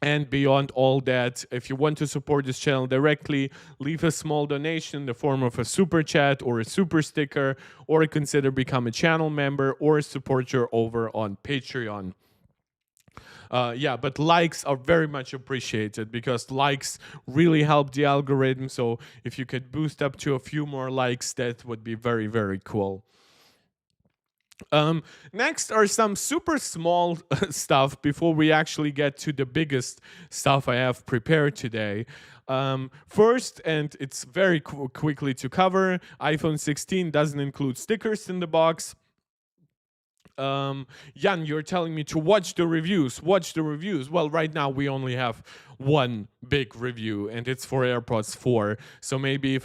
Speaker 1: And beyond all that, if you want to support this channel directly, leave a small donation in the form of a super chat or a super sticker, or consider become a channel member or a supporter over on Patreon. Yeah, but likes are very much appreciated, because likes really help the algorithm. So if you could boost up to a few more likes, that would be very, very cool. Next are some super small stuff before we actually get to the biggest stuff I have prepared today. First, and it's very quickly to cover, iPhone 16 doesn't include stickers in the box. Jan, you're telling me to watch the reviews. Watch the reviews. Well, right now we only have one big review, and it's for AirPods 4. So maybe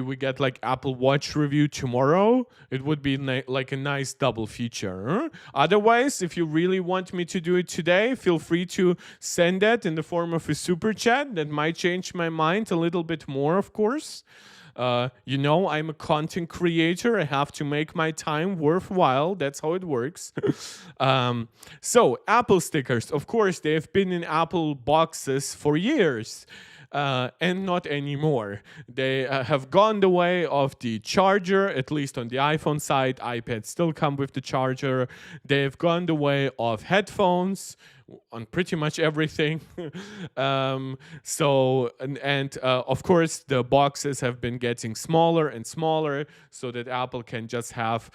Speaker 1: we get like Apple Watch review tomorrow. It would be like a nice double feature. Huh? Otherwise, if you really want me to do it today, feel free to send that in the form of a super chat. That might change my mind a little bit more, of course. I'm a content creator. I have to make my time worthwhile. That's how it works. So, Apple stickers, of course, they have been in Apple boxes for years. And not anymore. They have gone the way of the charger, at least on the iPhone side. iPads still come with the charger. They have gone the way of headphones on pretty much everything. Of course, the boxes have been getting smaller and smaller so that Apple can just have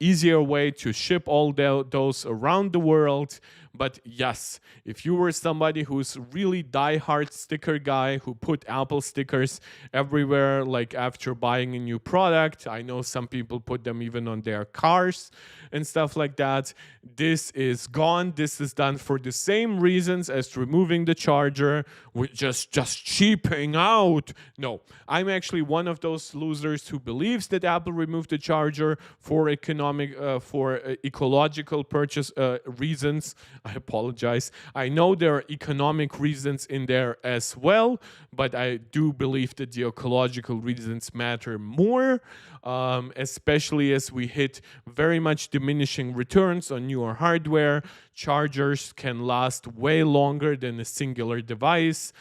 Speaker 1: easier way to ship all those around the world. But yes, if you were somebody who's really diehard sticker guy who put Apple stickers everywhere, like after buying a new product, I know some people put them even on their cars and stuff like that. This is gone. This is done for the same reasons as removing the charger, with just cheaping out. No, I'm actually one of those losers who believes that Apple removed the charger for ecological purchase reasons. I apologize. I know there are economic reasons in there as well, but I do believe that the ecological reasons matter more, especially as we hit very much diminishing returns on newer hardware. Chargers can last way longer than a singular device.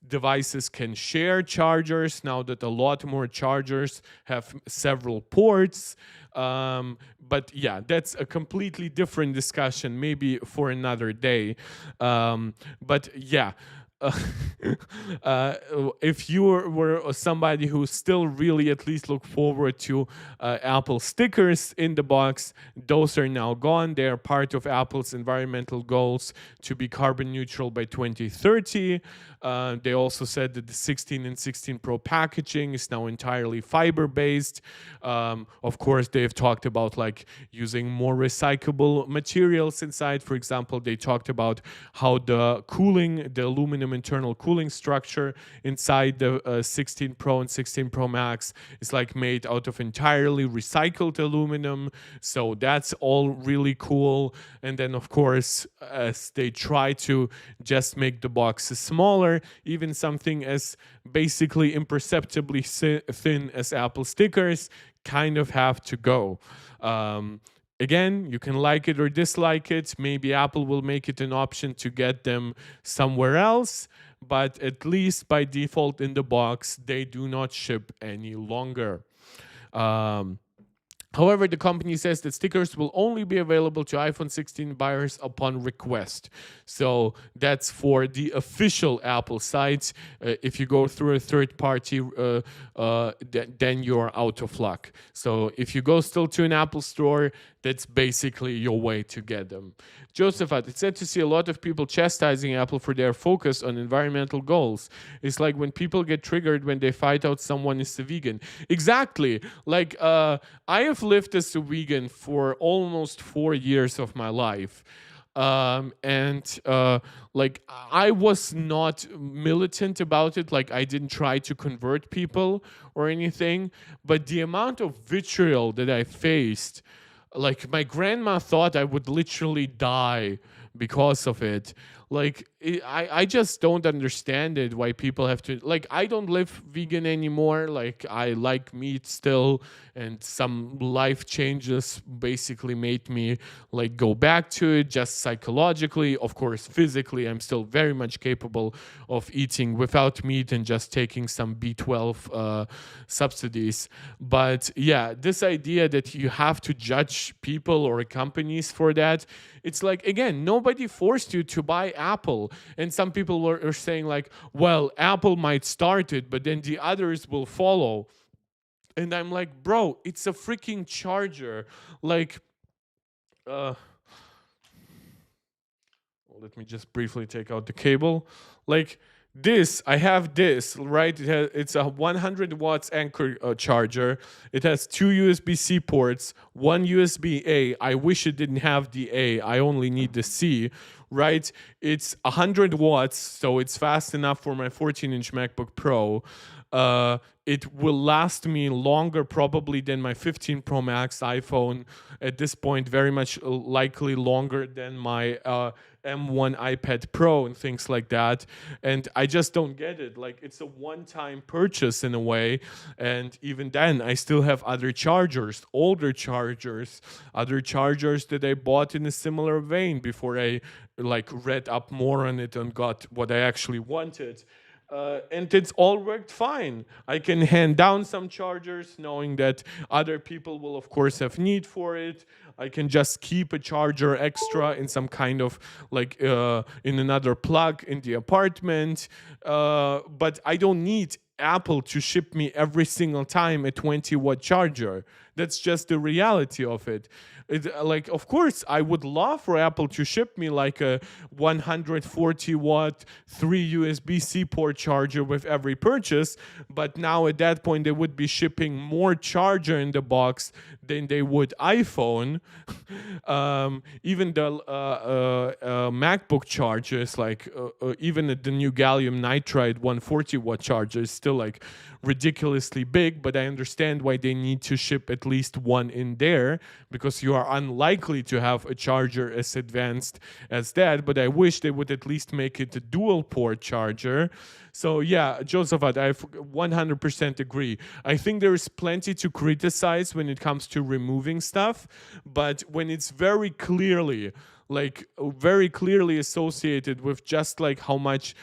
Speaker 1: Devices can share chargers now that a lot more chargers have several ports. But yeah, that's a completely different discussion, maybe for another day. But yeah. uh, if you were somebody who still really at least look forward to Apple stickers in the box, those are now gone. They are part of Apple's environmental goals to be carbon neutral by 2030. They also said that the 16 and 16 Pro packaging is now entirely fiber-based. Of course, they've talked about like using more recyclable materials inside. For example, they talked about how the aluminum internal cooling structure inside the 16 Pro and 16 Pro Max is like made out of entirely recycled aluminum. So that's all really cool. And then, of course, as they try to just make the boxes smaller, even something as basically imperceptibly thin as Apple stickers kind of have to go. Again, you can like it or dislike it. Maybe Apple will make it an option to get them somewhere else, but at least by default in the box, they do not ship any longer. However, the company says that stickers will only be available to iPhone 16 buyers upon request. So that's for the official Apple sites. If you go through a third party, then you're out of luck. So if you go still to an Apple store, that's basically your way to get them. Josephat, it's sad to see a lot of people chastising Apple for their focus on environmental goals. It's like when people get triggered when they find out someone is a vegan. Exactly. Like, I have lived as a vegan for almost 4 years of my life. Like I was not militant about it. Like I didn't try to convert people or anything. But the amount of vitriol that I faced, like my grandma thought I would literally die because of it. Like I just don't understand it, why people have to, like, I don't live vegan anymore. Like I like meat still, and some life changes basically made me like go back to it just psychologically. Of course, physically I'm still very much capable of eating without meat and just taking some B12 subsidies. But yeah, this idea that you have to judge people or companies for that, it's like, again, nobody forced you to buy Apple. And some people are saying like, well, Apple might start it, but then the others will follow. And I'm like, bro, it's a freaking charger. Like, let me just briefly take out the cable. Like, this I have this, right. It's a 100 watts anchor charger. It has two USB-C ports, one USB-A. I wish it didn't have the A. I only need the C, right. It's 100 watts, so it's fast enough for my 14-inch MacBook Pro. It will last me longer probably than my 15 Pro Max iPhone. At this point, very much likely longer than my M1 iPad Pro and things like that. And I just don't get it. Like, it's a one-time purchase in a way. And even then, I still have other chargers, older chargers, other chargers that I bought in a similar vein before I like read up more on it and got what I actually wanted. And it's all worked fine. I can hand down some chargers knowing that other people will, of course, have need for it. I can just keep a charger extra in some kind of like in another plug in the apartment. But I don't need Apple to ship me every single time a 20-watt charger. That's just the reality of it. Like, of course, I would love for Apple to ship me like a 140 watt 3 USB-C port charger with every purchase. But now at that point, they would be shipping more charger in the box than they would iPhone. Even the MacBook chargers, like even the new gallium nitride 140 watt charger is still like ridiculously big, but I understand why they need to ship at least one in there, because you are unlikely to have a charger as advanced as that. But I wish they would at least make it a dual port charger. So yeah, Josephat, I 100% agree. I think there is plenty to criticize when it comes to removing stuff, but when it's very clearly associated with just like how much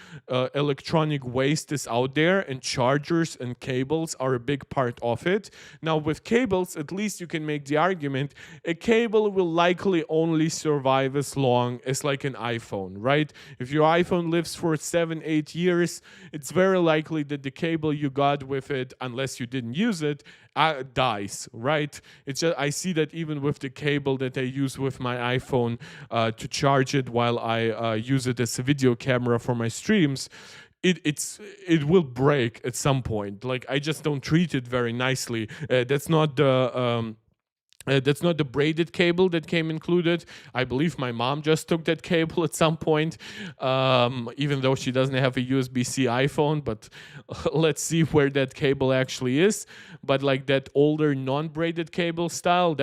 Speaker 1: electronic waste is out there, and chargers and cables are a big part of it. Now with cables, at least you can make the argument a cable will likely only survive as long as like an iPhone, right? If your iPhone lives for 7-8 years, it's very likely that the cable you got with it, unless you didn't use it, dies, right? It's just, I see that even with the cable that I use with my iPhone to charge it while I use it as a video camera for my streams, it will break at some point. Like, I just don't treat it very nicely. That's not the braided cable that came included. I believe my mom just took that cable at some point, even though she doesn't have a USB-C iPhone. But let's see where that cable actually is. But like that older non-braided cable style,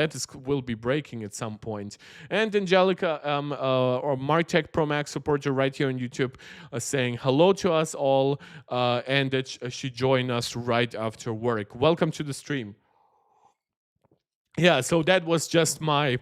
Speaker 1: will be breaking at some point. And Angelica, or Martech Pro Max supporter right here on YouTube, saying hello to us all, and that she joined us right after work. Welcome to the stream. Yeah, so that was just my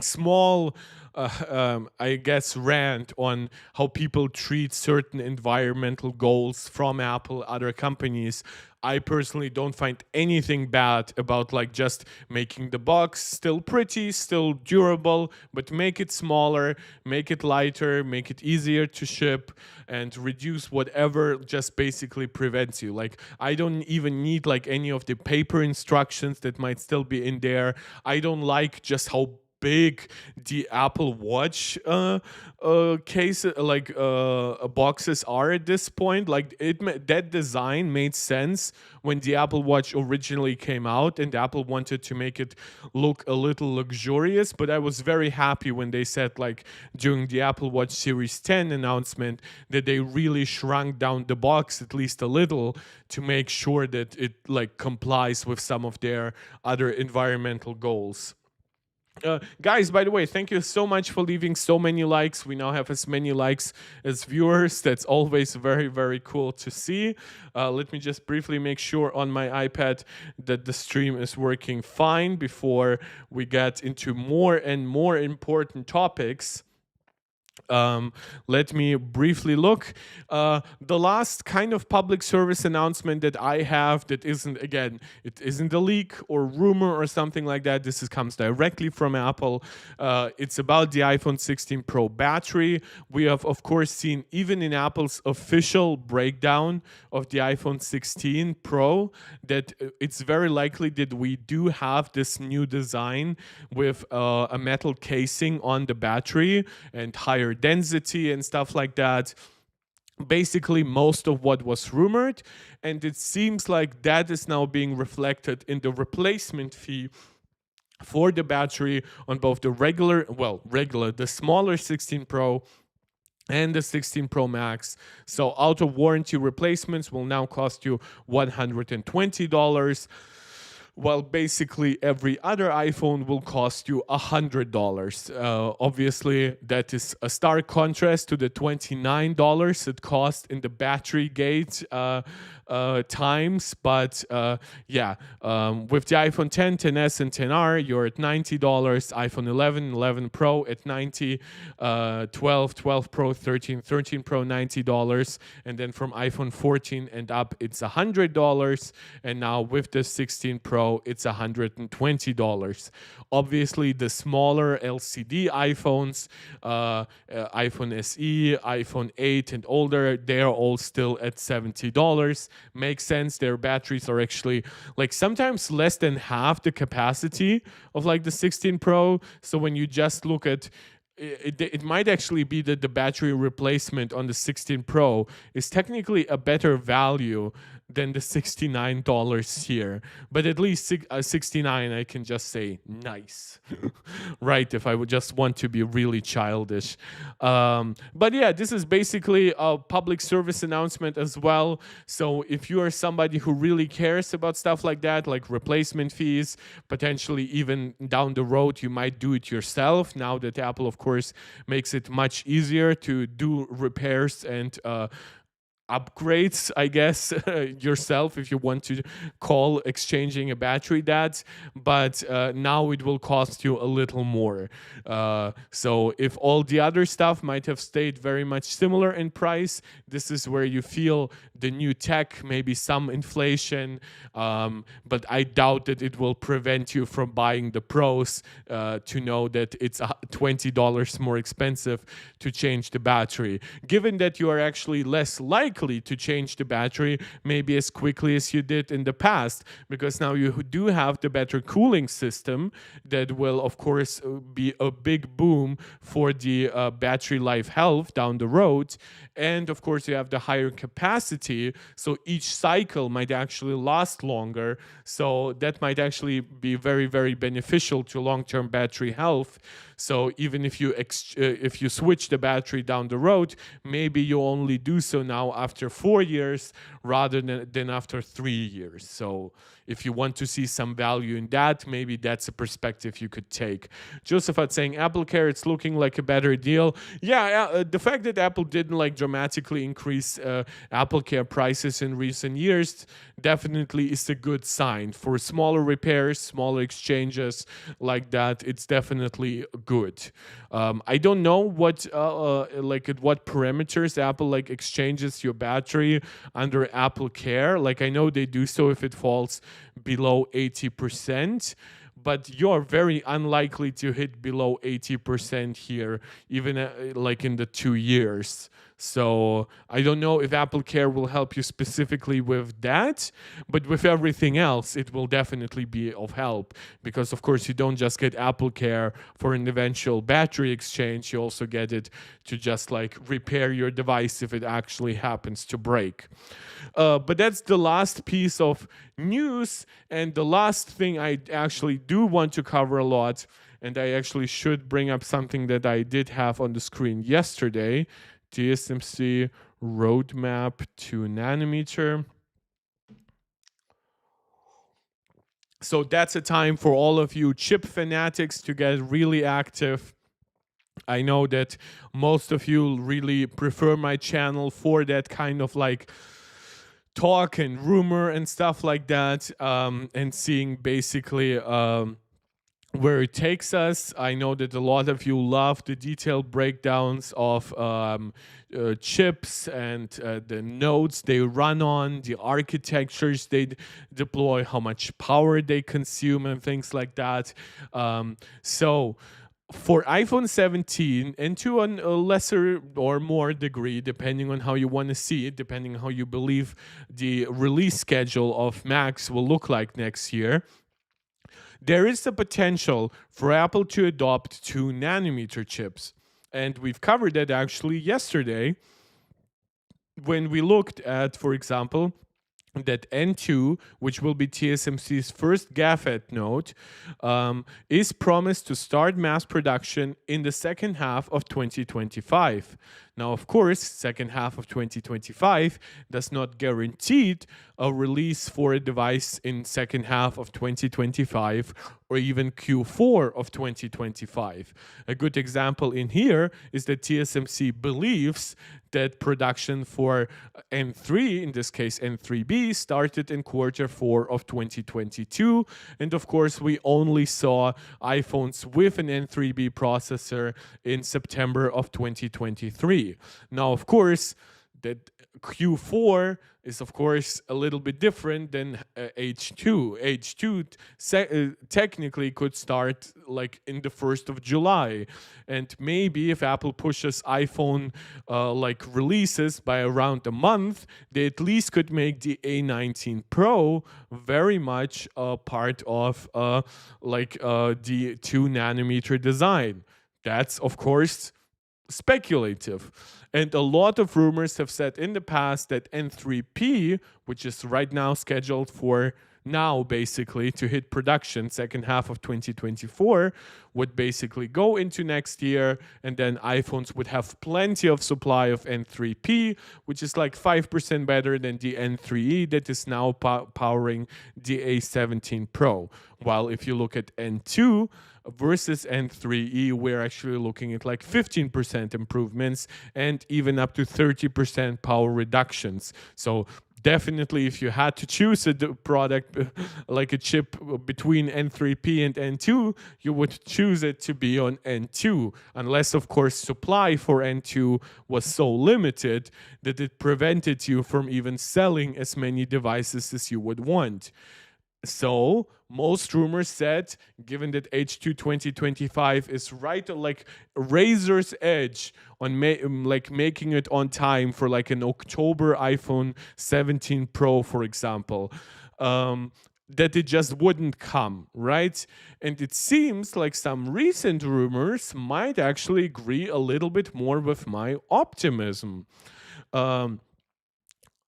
Speaker 1: small, I guess, rant on how people treat certain environmental goals from Apple, other companies. I personally don't find anything bad about like just making the box still pretty, still durable, but make it smaller, make it lighter, make it easier to ship, and reduce whatever just basically prevents you. Like, I don't even need like any of the paper instructions that might still be in there. I don't like just how big the Apple Watch case boxes are at this point. Like, that design made sense when the Apple Watch originally came out and Apple wanted to make it look a little luxurious. But I was very happy when they said, like, during the Apple Watch Series 10 announcement, that they really shrunk down the box at least a little to make sure that it like complies with some of their other environmental goals. Guys, by the way, thank you so much for leaving so many likes. We now have as many likes as viewers. That's always very, very cool to see. Let me just briefly make sure on my iPad that the stream is working fine before we get into more and more important topics. Let me briefly look. The last kind of public service announcement that I have that isn't, again, it isn't a leak or rumor or something like that. This comes directly from Apple. It's about the iPhone 16 Pro battery. We have, of course, seen even in Apple's official breakdown of the iPhone 16 Pro that it's very likely that we do have this new design with a metal casing on the battery and higher density and stuff like that. basically most of what was rumored, and it seems like that is now being reflected in the replacement fee for the battery on both the the smaller 16 Pro and the 16 Pro Max. So out of warranty replacements will now cost you $120, while basically every other iPhone will cost you $100. Obviously, that is a stark contrast to the $29 it cost in the battery gate times. But with the iPhone 10, 10s, and 10R, you're at $90. iPhone 11, 11 Pro at $90, 12, 12 Pro, 13, 13 Pro, $90, and then from iPhone 14 and up, it's $100, and now with the 16 Pro, it's $120. Obviously, the smaller LCD iPhones, iPhone SE, iPhone 8 and older, they're all still at $70. Makes sense. Their batteries are actually like sometimes less than half the capacity of like the 16 Pro. So when you just look at it might actually be that the battery replacement on the 16 Pro is technically a better value than the $69 here. But at least 69, I can just say nice, right? If I would just want to be really childish. But yeah, this is basically a public service announcement as well. So if you are somebody who really cares about stuff like that, like replacement fees, potentially even down the road, you might do it yourself. Now that Apple, of course, makes it much easier to do repairs and upgrades, I guess, yourself if you want to call exchanging a battery that. But now it will cost you a little more. So if all the other stuff might have stayed very much similar in price, this is where you feel the new tech, maybe some inflation, but I doubt that it will prevent you from buying the Pros to know that it's $20 more expensive to change the battery. Given that you are actually less likely to change the battery maybe as quickly as you did in the past, because now you do have the better cooling system that will, of course, be a big boom for the battery life health down the road. And of course, you have the higher capacity, so each cycle might actually last longer. So that might actually be very, very beneficial to long-term battery health. So even if you switch the battery down the road, maybe you only do so now after 4 years rather than after 3 years. So if you want to see some value in that, maybe that's a perspective you could take. Josephat saying Apple Care, it's looking like a better deal. Yeah, the fact that Apple didn't like dramatically increase Apple Care prices in recent years definitely is a good sign. For smaller repairs, smaller exchanges like that, it's definitely good. I don't know what like at what parameters Apple like exchanges your battery under Apple Care. Like I know they do so if it falls below 80%. But you're very unlikely to hit below 80% here, even like in the 2 years. So I don't know if Apple Care will help you specifically with that, but with everything else, it will definitely be of help because, of course, you don't just get Apple Care for an eventual battery exchange. You also get it to just like repair your device if it actually happens to break. But that's the last piece of news, and the last thing I actually do want to cover a lot, and I actually should bring up something that I did have on the screen yesterday. TSMC roadmap 2 nanometer. So that's a time for all of you chip fanatics to get really active. I know that most of you really prefer my channel for that kind of like talk and rumor and stuff like that, and seeing basically where it takes us. I know that a lot of you love the detailed breakdowns of chips and the nodes they run on, the architectures they deploy, how much power they consume, and things like that. So for iPhone 17, and to a lesser or more degree, depending on how you want to see it, depending on how you believe the release schedule of Macs will look like next year, there is the potential for Apple to adopt 2 nanometer chips. And we've covered that actually yesterday when we looked at, for example, that N2, which will be TSMC's first GAAFET node, is promised to start mass production in the second half of 2025. Now, of course, second half of 2025 does not guarantee a release for a device in second half of 2025 or even Q4 of 2025. A good example in here is that TSMC believes that production for N3, in this case N3B, started in Q4 of 2022. And of course, we only saw iPhones with an N3B processor in September of 2023. Now, of course, that Q4 is of course a little bit different than H2. H2 technically could start like in the 1st of July, and maybe if Apple pushes iPhone like releases by around a month, they at least could make the A19 Pro very much a part of the 2 nanometer design. That's of course speculative. And a lot of rumors have said in the past that N3P, which is right now scheduled for now basically to hit production second half of 2024, would basically go into next year, and then iPhones would have plenty of supply of N3P, which is like 5% better than the N3E that is now powering the A17 Pro. While if you look at N2 versus N3E, we're actually looking at like 15% improvements and even up to 30% power reductions. So definitely, if you had to choose a product like a chip between N3P and N2, you would choose it to be on N2, unless of course supply for N2 was so limited that it prevented you from even selling as many devices as you would want. So most rumors said, given that H2 2025 is right on like razor's edge on making it on time for like an October iPhone 17 Pro, for example, that it just wouldn't come, right? And it seems like some recent rumors might actually agree a little bit more with my optimism.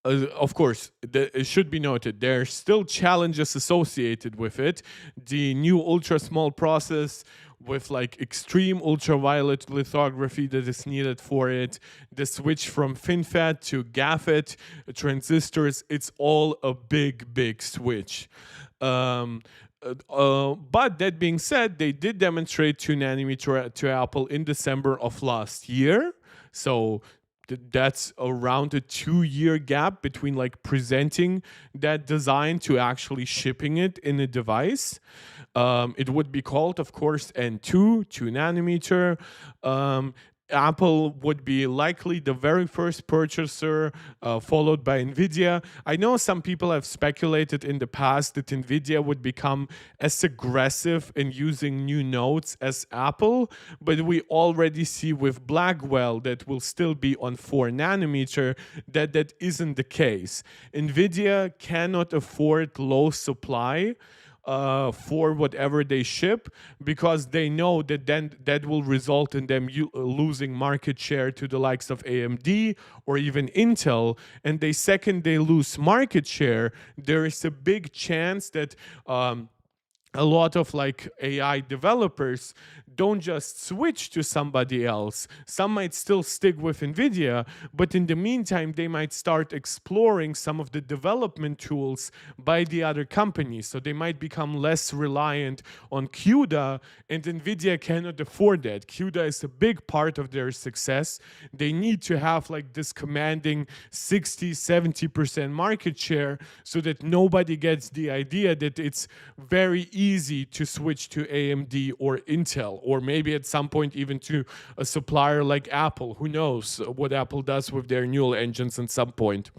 Speaker 1: Of course, it should be noted, there are still challenges associated with it. The new ultra small process with like extreme ultraviolet lithography that is needed for it, the switch from FinFET to GAAFET transistors, it's all a big switch. But that being said, they did demonstrate 2 nanometer to Apple in December of last year. So that's around a 2-year gap between like presenting that design to actually shipping it in a device. It would be called, of course, N2, 2 nanometer. Apple would be likely the very first purchaser, followed by NVIDIA. I know some people have speculated in the past that NVIDIA would become as aggressive in using new nodes as Apple, but we already see with Blackwell that will still be on 4 nanometer that isn't the case. NVIDIA cannot afford low supply for whatever they ship, because they know that then that will result in them losing market share to the likes of AMD or even Intel. And second they lose market share, there is a big chance that a lot of like AI developers don't just switch to somebody else. Some might still stick with NVIDIA, but in the meantime, they might start exploring some of the development tools by the other companies. So they might become less reliant on CUDA, and NVIDIA cannot afford that. CUDA is a big part of their success. They need to have like this commanding 60-70% market share so that nobody gets the idea that it's very easy to switch to AMD or Intel, or maybe at some point even to a supplier like Apple. Who knows what Apple does with their neural engines at some point.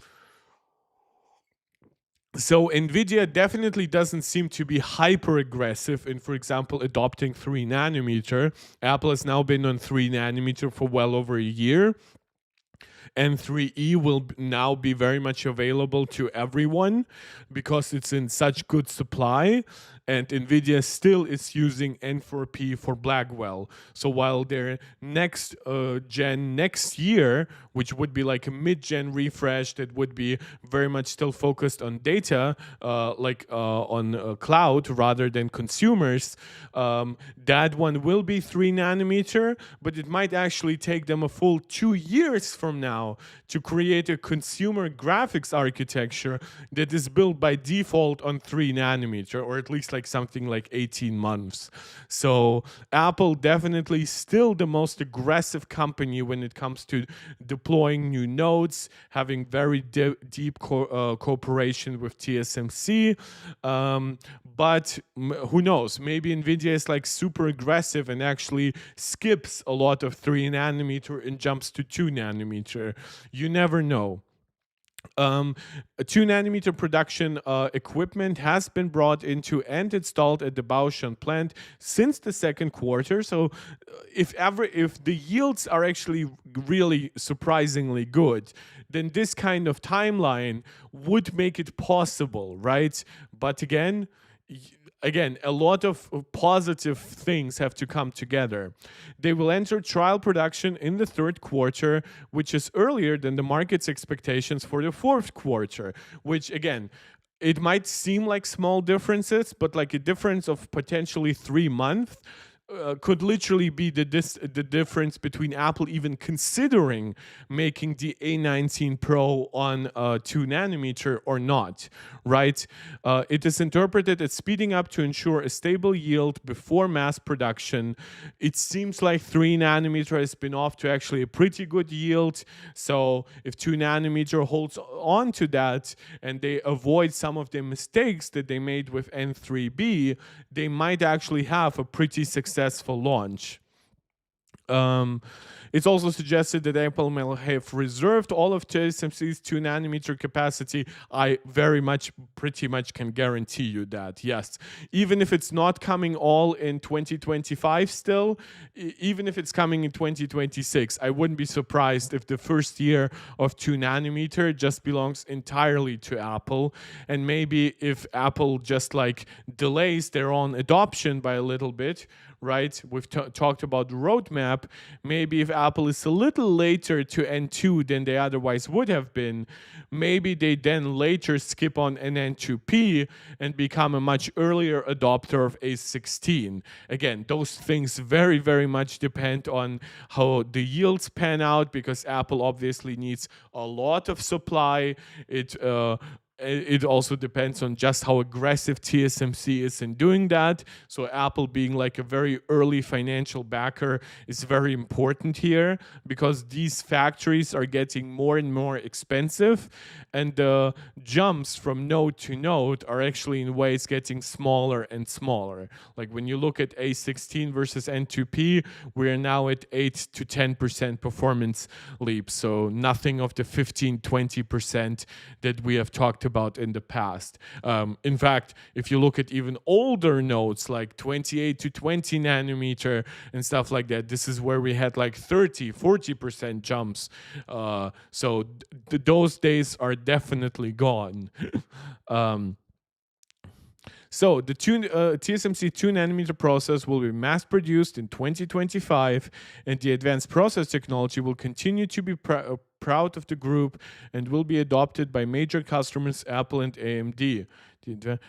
Speaker 1: So NVIDIA definitely doesn't seem to be hyper aggressive in, for example, adopting 3 nanometer. Apple has now been on 3 nanometer for well over a year. N3E will now be very much available to everyone because it's in such good supply, and Nvidia still is using N4P for Blackwell. So while their next gen next year, which would be like a mid-gen refresh that would be very much still focused on data, on cloud rather than consumers, that one will be 3 nanometer, but it might actually take them a full 2 years from now to create a consumer graphics architecture that is built by default on 3 nanometer, or at least like something like 18 months. So Apple definitely still the most aggressive company when it comes to deploying new nodes, having very deep cooperation with TSMC. But who knows? Maybe Nvidia is like super aggressive and actually skips a lot of 3 nanometer and jumps to 2 nanometer. You never know. Um, a 2 nanometer production equipment has been brought into and installed at the Baoshan plant since the second quarter. So if the yields are actually really surprisingly good, then this kind of timeline would make it possible, right? But again, a lot of positive things have to come together. They will enter trial production in the third quarter, which is earlier than the market's expectations for the fourth quarter, which again, it might seem like small differences, but like a difference of potentially 3 months could literally be the difference between Apple even considering making the A19 Pro on 2 nanometer or not, right? It is interpreted as speeding up to ensure a stable yield before mass production. It seems like 3 nanometer has been off to actually a pretty good yield. So if 2 nanometer holds on to that and they avoid some of the mistakes that they made with N3B, they might actually have a pretty successful launch. It's also suggested that Apple may have reserved all of TSMC's 2 nanometer capacity. I pretty much can guarantee you that, yes. Even if it's not coming all in 2025 still, even if it's coming in 2026, I wouldn't be surprised if the first year of 2 nanometer just belongs entirely to Apple. And maybe if Apple just like delays their own adoption by a little bit, right? We've talked about the roadmap. Maybe if Apple is a little later to N2 than they otherwise would have been, maybe they then later skip on an N2P and become a much earlier adopter of A16. Again, those things very, very much depend on how the yields pan out, because Apple obviously needs a lot of supply. It also depends on just how aggressive TSMC is in doing that. So Apple being like a very early financial backer is very important here, because these factories are getting more and more expensive, and the jumps from node to node are actually in ways getting smaller and smaller. Like when you look at A16 versus N2P, we're now at 8 to 10% performance leap. So nothing of the 15-20% that we have talked about in the past. In fact, if you look at even older nodes like 28 to 20 nanometer and stuff like that, this is where we had like 30-40% jumps. So those days are definitely gone. So the TSMC 2 nanometer process will be mass produced in 2025, and the advanced process technology will continue to be proud of the group and will be adopted by major customers Apple and AMD.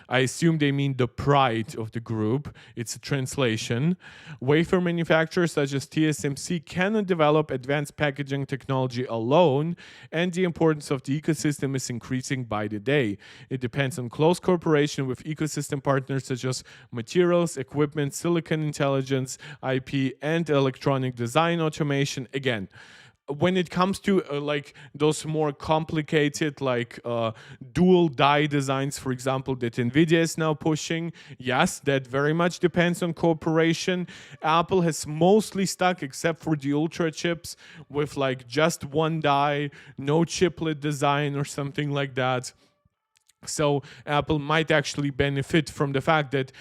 Speaker 1: I assume they mean the pride of the group. It's a translation. Wafer manufacturers such as TSMC cannot develop advanced packaging technology alone, and the importance of the ecosystem is increasing by the day. It depends on close cooperation with ecosystem partners such as materials, equipment, silicon intelligence, IP, and electronic design automation. Again, when it comes to like those more complicated dual die designs, for example, that Nvidia is now pushing, yes, that very much depends on cooperation. Apple has mostly stuck, except for the ultra chips, with like just one die, no chiplet design or something like that. So Apple might actually benefit from the fact that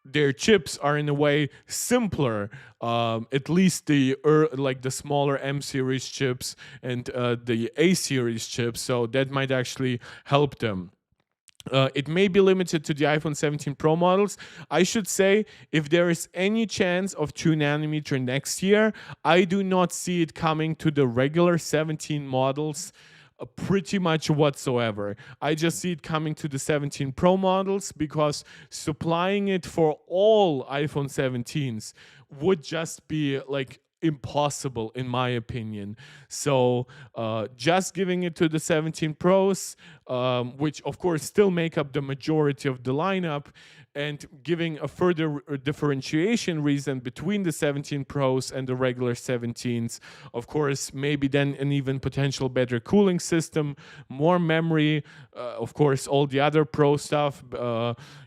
Speaker 1: their chips are in a way simpler. At least like the smaller M series chips and the A series chips. So that might actually help them. It may be limited to the iPhone 17 Pro models. I should say, if there is any chance of 2 nanometer next year, I do not see it coming to the regular 17 models pretty much whatsoever. I just see it coming to the 17 Pro models because supplying it for all iPhone 17s would just be like impossible in my opinion. So just giving it to the 17 Pros, which of course still make up the majority of the lineup, and giving a further differentiation reason between the 17 Pros and the regular 17s. Of course, maybe then an even potential better cooling system, more memory, of course, all the other Pro stuff,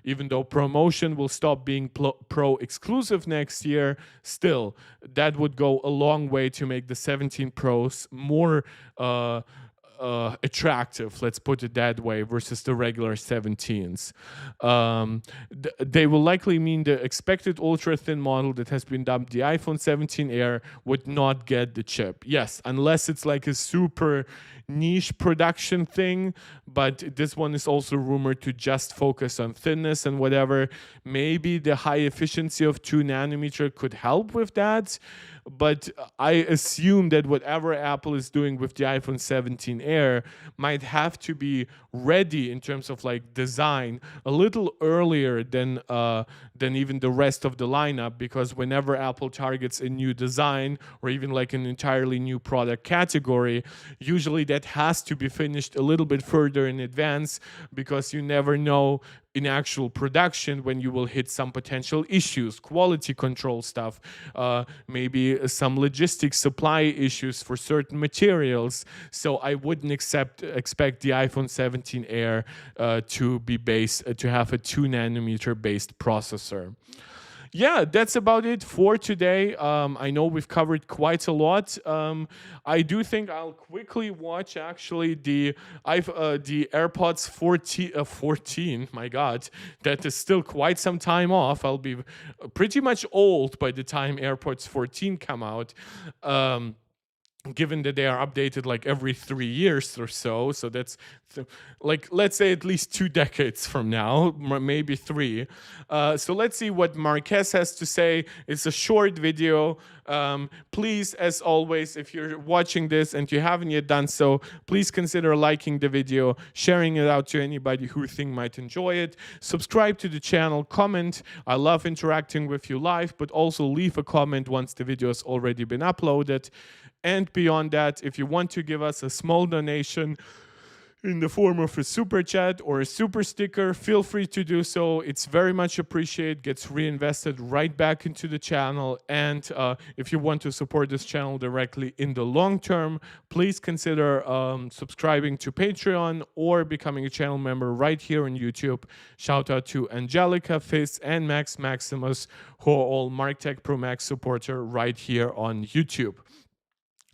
Speaker 1: even though ProMotion will stop being Pro exclusive next year, still, that would go a long way to make the 17 Pros more attractive, let's put it that way, versus the regular 17s. They will likely mean the expected ultra thin model that has been dubbed the iPhone 17 Air would not get the chip. Yes, unless it's like a super niche production thing, but this one is also rumored to just focus on thinness and whatever. Maybe the high efficiency of 2 nanometer could help with that, but I assume that whatever Apple is doing with the iPhone 17 Air might have to be ready in terms of like design a little earlier than even the rest of the lineup, because whenever Apple targets a new design or even like an entirely new product category, usually that has to be finished a little bit further in advance, because you never know in actual production when you will hit some potential issues, quality control stuff, maybe some logistics supply issues for certain materials. So I wouldn't expect the iPhone 17 Air to have a 2 nanometer based processor. Yeah, that's about it for today. I know we've covered quite a lot. I do think I'll quickly watch actually the AirPods 14. My God, that is still quite some time off. I'll be pretty much old by the time AirPods 14 come out. Given that they are updated like every 3 years or so. So that's like, let's say at least 2 decades from now, maybe 3. So let's see what Marquez has to say. It's a short video. Please, as always, if you're watching this and you haven't yet done so, please consider liking the video, sharing it out to anybody who you think might enjoy it. Subscribe to the channel, comment. I love interacting with you live, but also leave a comment once the video has already been uploaded. And beyond that, if you want to give us a small donation in the form of a super chat or a super sticker, feel free to do so. It's very much appreciated, gets reinvested right back into the channel. And if you want to support this channel directly in the long term, please consider subscribing to Patreon or becoming a channel member right here on YouTube. Shout out to Angelica, Fizz, and Max Maximus, who are all MarkTech Pro Max supporter right here on YouTube.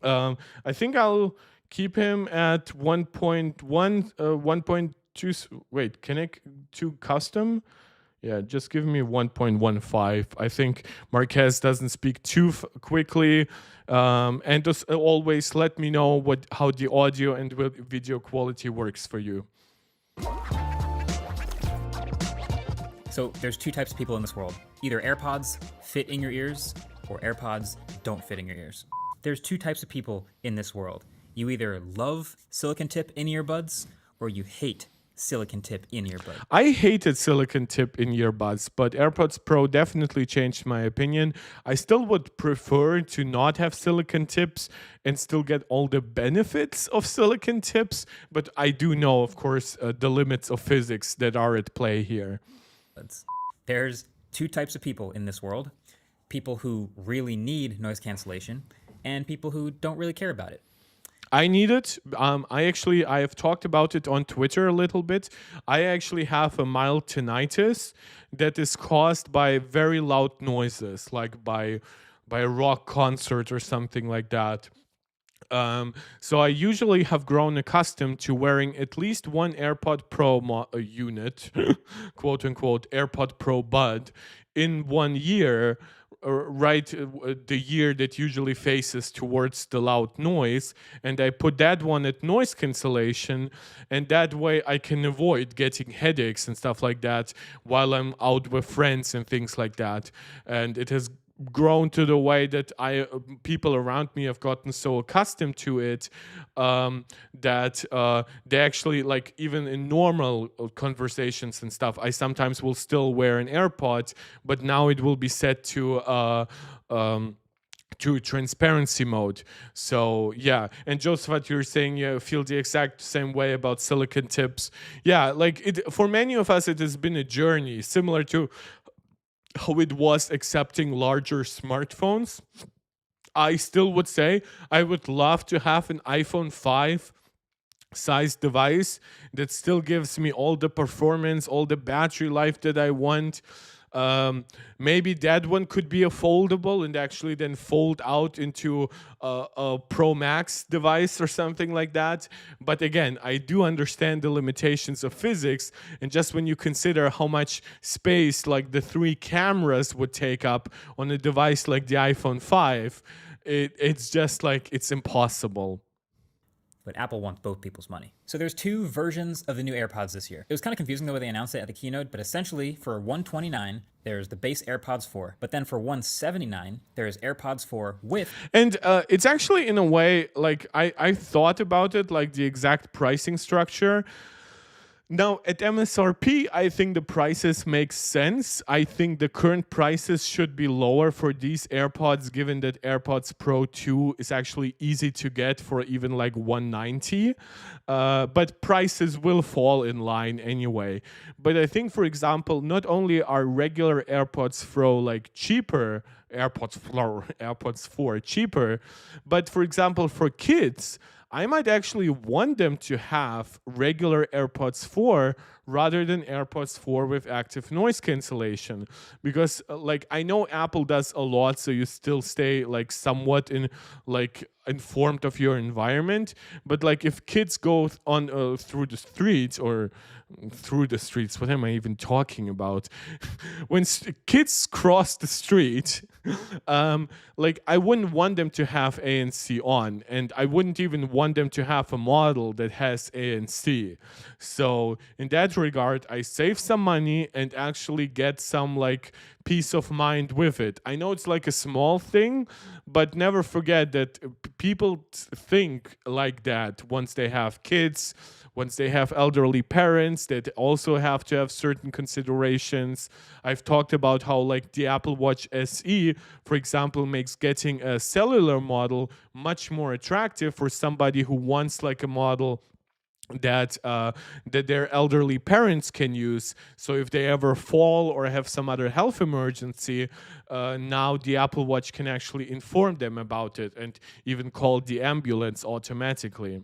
Speaker 1: I think I'll keep him at 1.1, 1.2. Wait, connect to custom? Yeah, just give me 1.15. I think Marquez doesn't speak too quickly. And just always let me know how the audio and video quality works for you.
Speaker 2: So there's 2 types of people in this world. Either AirPods fit in your ears, or AirPods don't fit in your ears. There's 2 types of people in this world. You either love silicon tip in earbuds, or you hate silicon tip in earbuds.
Speaker 1: I hated silicon tip in earbuds, but AirPods Pro definitely changed my opinion. I still would prefer to not have silicon tips and still get all the benefits of silicon tips, but I do know, of course, the limits of physics that are at play here.
Speaker 2: There's 2 types of people in this world. People who really need noise cancellation, and people who don't really care about it.
Speaker 1: I need it. I have talked about it on Twitter a little bit. I actually have a mild tinnitus that is caused by very loud noises, like by a rock concert or something like that. So I usually have grown accustomed to wearing at least one AirPod Pro unit, quote unquote AirPod Pro bud, in 1 year, right, the year that usually faces towards the loud noise, and I put that one at noise cancellation, and that way I can avoid getting headaches and stuff like that while I'm out with friends and things like that. And it has grown to the way that people around me have gotten so accustomed to it, that they actually, like, even in normal conversations and stuff, I sometimes will still wear an AirPod, but now it will be set to transparency mode. So yeah, and Joseph, you're saying you feel the exact same way about silicon tips. Yeah, like, it for many of us, it has been a journey similar to how it was accepting larger smartphones. I still would say I would love to have an iPhone 5 size device that still gives me all the performance, all the battery life that I want. Maybe that one could be a foldable and actually then fold out into a Pro Max device or something like that. But again, I do understand the limitations of physics, and just when you consider how much space like the 3 cameras would take up on a device like the iPhone 5, it's just like, it's impossible.
Speaker 2: But Apple wants both people's money. So there's 2 versions of the new AirPods this year. It was kind of confusing the way they announced it at the keynote, but essentially for $129, there's the base AirPods 4. But then for $179, there's AirPods 4 with...
Speaker 1: And it's actually, in a way, like, I thought about it, like the exact pricing structure. Now, at MSRP, I think the prices make sense. I think the current prices should be lower for these AirPods, given that AirPods Pro 2 is actually easy to get for even like $190. But prices will fall in line anyway. But I think, for example, not only are regular AirPods Pro like cheaper, AirPods 4 cheaper, but for example, for kids, I might actually want them to have regular AirPods 4 rather than AirPods 4 with active noise cancellation, because like, I know Apple does a lot so you still stay like somewhat informed of your environment, but like, if kids go on through the streets, what am I even talking about? When kids cross the street, like, I wouldn't want them to have ANC on, and I wouldn't even want them to have a model that has ANC. So in that regard, I save some money and actually get some like peace of mind with it. I know it's like a small thing, but never forget that people think like that once they have kids, once they have elderly parents that also have to have certain considerations. I've talked about how like the Apple Watch SE, for example, makes getting a cellular model much more attractive for somebody who wants like a model that their elderly parents can use. So if they ever fall or have some other health emergency, now the Apple Watch can actually inform them about it and even call the ambulance automatically.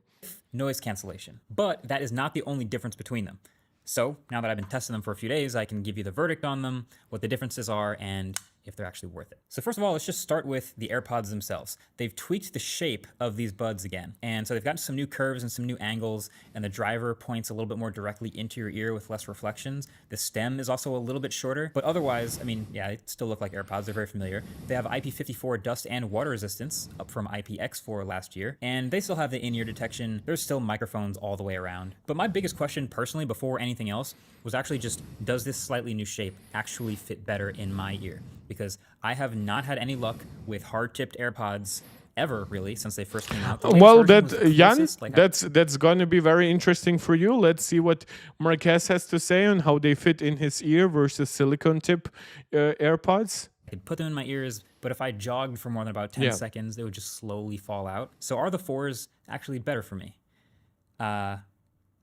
Speaker 2: Noise cancellation. But that is not the only difference between them. So now that I've been testing them for a few days, I can give you the verdict on them, what the differences are, and if they're actually worth it. So first of all, let's just start with the AirPods themselves. They've tweaked the shape of these buds again. And so they've got some new curves and some new angles, and the driver points a little bit more directly into your ear with less reflections. The stem is also a little bit shorter, but otherwise, I mean, yeah, they still look like AirPods. They're very familiar. They have IP54 dust and water resistance, up from IPX4 last year, and they still have the in-ear detection. There's still microphones all the way around. But my biggest question personally before anything else was actually just, does this slightly new shape actually fit better in my ear? Because I have not had any luck with hard-tipped AirPods ever, really, since they first came out.
Speaker 1: Well, Jan, that's going to be very interesting for you. Let's see what Marquez has to say on how they fit in his ear versus silicone tip AirPods.
Speaker 2: I could put them in my ears, but if I jogged for more than about 10 seconds, they would just slowly fall out. So are the 4s actually better for me?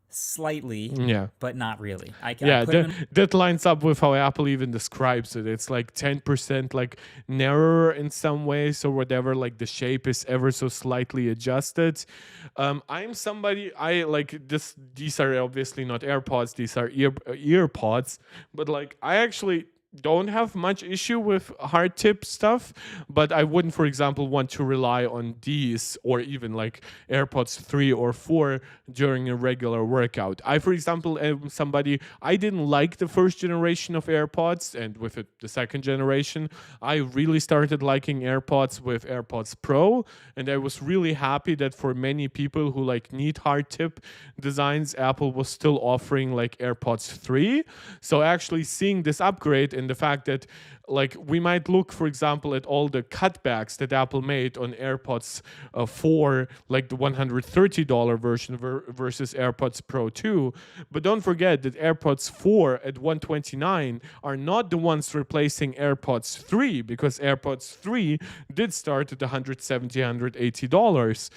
Speaker 2: Slightly, but not really.
Speaker 1: That lines up with how Apple even describes it. It's like 10% like narrower in some ways or whatever, like the shape is ever so slightly adjusted. I'm somebody, I like these are obviously not AirPods, these are ear pods, but like I actually don't have much issue with hard tip stuff, but I wouldn't, for example, want to rely on these or even like AirPods 3 or 4 during a regular workout. I, for example, am somebody, I didn't like the first generation of AirPods, and with it, the second generation, I really started liking AirPods with AirPods Pro, and I was really happy that for many people who like need hard tip designs, Apple was still offering like AirPods 3. So actually seeing this upgrade and the fact that like we might look, for example, at all the cutbacks that Apple made on AirPods 4, like the $130 version versus AirPods Pro 2. But don't forget that AirPods 4 at $129 are not the ones replacing AirPods 3, because AirPods 3 did start at $170, $180.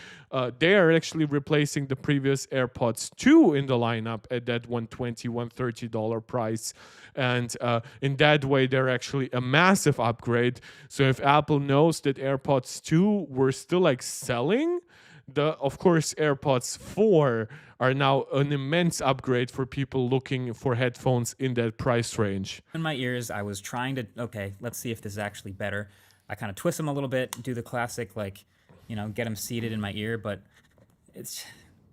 Speaker 1: They are actually replacing the previous AirPods 2 in the lineup at that $120, $130 price. And in that way, they're actually a massive upgrade. So if Apple knows that AirPods 2 were still like selling, of course, AirPods 4 are now an immense upgrade for people looking for headphones in that price range.
Speaker 2: In my ears, I was trying to, okay, let's see if this is actually better. I kind of twist them a little bit, do the classic, like, get them seated in my ear, but it's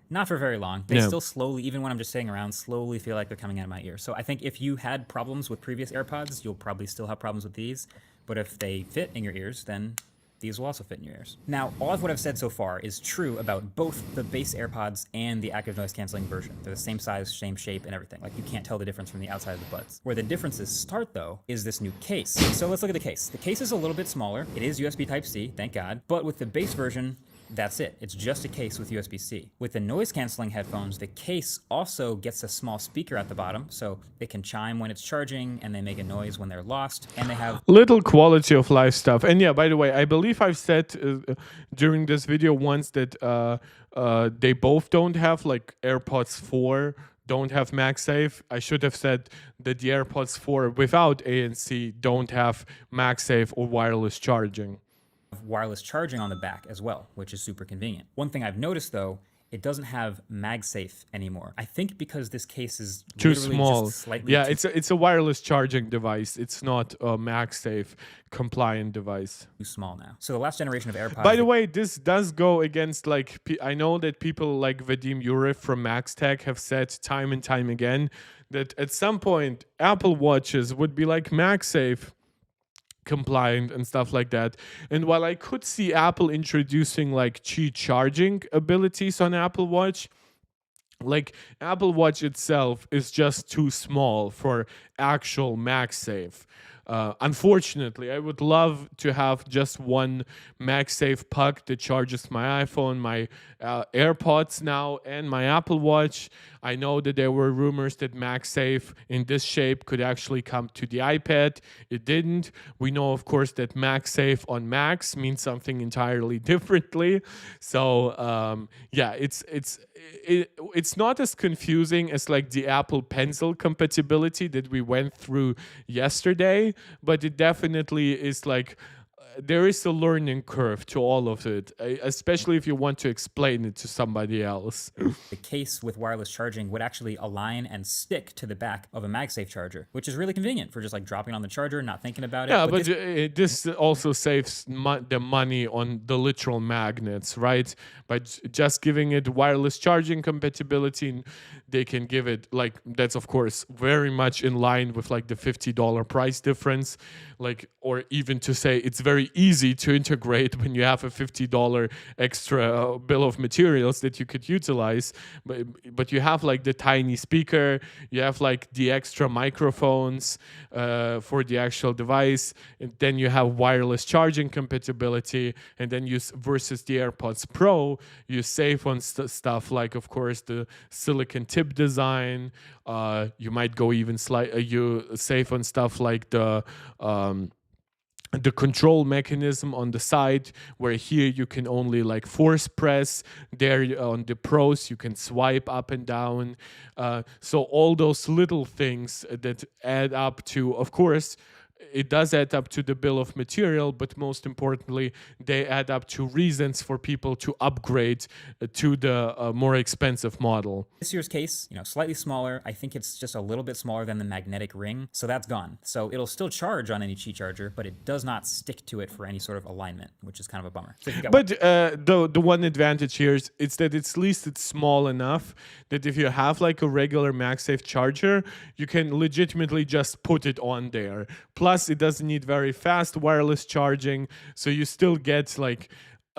Speaker 2: not for very long. They still slowly, even when I'm just sitting around, slowly feel like they're coming out of my ear. So I think if you had problems with previous AirPods, you'll probably still have problems with these. But if they fit in your ears, then these will also fit in your ears. Now, all of what I've said so far is true about both the base AirPods and the active noise canceling version. They're the same size, same shape, and everything. Like, you can't tell the difference from the outside of the buds. Where the differences start, though, is this new case. So let's look at the case. The case is a little bit smaller. It is USB Type-C, thank God. But with the base version, that's it. It's just a case with USB-C. With the noise-canceling headphones, the case also gets a small speaker at the bottom, so it can chime when it's charging, and they make a noise when they're lost, and they have
Speaker 1: little quality of life stuff. And yeah, by the way, I believe I've said during this video once that they both don't have, like AirPods 4 don't have MagSafe. I should have said that the AirPods 4 without ANC don't have MagSafe or wireless charging.
Speaker 2: Wireless charging on the back as well, which is super convenient. One thing I've noticed, though, it doesn't have MagSafe anymore. I think because this case is
Speaker 1: too small.
Speaker 2: Just slightly
Speaker 1: yeah, it's a wireless charging device. It's not a MagSafe compliant device.
Speaker 2: Too small now. So the last generation of AirPods.
Speaker 1: By the way, this does go against, like, I know that people like Vadim Yurif from MaxTech have said time and time again that at some point Apple Watches would be like MagSafe compliant and stuff like that. And while I could see Apple introducing like Qi charging abilities on Apple Watch, like Apple Watch itself is just too small for actual MagSafe. Unfortunately, I would love to have just one MagSafe puck that charges my iPhone, my AirPods now, and my Apple Watch. I know that there were rumors that MagSafe in this shape could actually come to the iPad. It didn't. We know, of course, that MagSafe on Macs means something entirely differently. So yeah, it's not as confusing as like the Apple Pencil compatibility that we went through yesterday, but it definitely is like there is a learning curve to all of it, especially if you want to explain it to somebody else.
Speaker 2: The case with wireless charging would actually align and stick to the back of a MagSafe charger, which is really convenient for just like dropping on the charger, not thinking about it.
Speaker 1: Yeah, but this also saves the money on the literal magnets, right? By just giving it wireless charging compatibility, they can give it like, that's of course very much in line with like the $50 price difference, like, or even to say it's very easy to integrate when you have a $50 extra bill of materials that you could utilize, but you have like the tiny speaker, you have like the extra microphones for the actual device, and then you have wireless charging compatibility, and then you versus the AirPods Pro, you save on stuff like, of course, the silicon tip design. You might go even you save on stuff like the control mechanism on the side, where here you can only like force press. There on the Pros you can swipe up and down. So all those little things that add up to, of course, it does add up to the bill of material, but most importantly, they add up to reasons for people to upgrade to the more expensive model.
Speaker 2: This year's case, slightly smaller. I think it's just a little bit smaller than the magnetic ring, so that's gone. So it'll still charge on any Qi charger, but it does not stick to it for any sort of alignment, which is kind of a bummer. So
Speaker 1: but the one advantage here is that at least it's small enough that if you have like a regular MagSafe charger, you can legitimately just put it on there. Plus, it doesn't need very fast wireless charging, so you still get like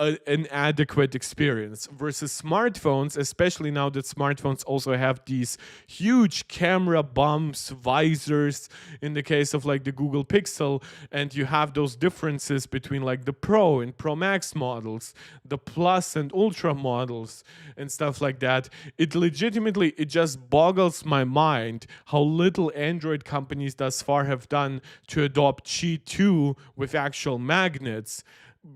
Speaker 1: an adequate experience versus smartphones, especially now that smartphones also have these huge camera bumps, visors in the case of like the Google Pixel, and you have those differences between like the Pro and Pro Max models, the Plus and Ultra models and stuff like that. It legitimately, it just boggles my mind how little Android companies thus far have done to adopt Qi 2 with actual magnets,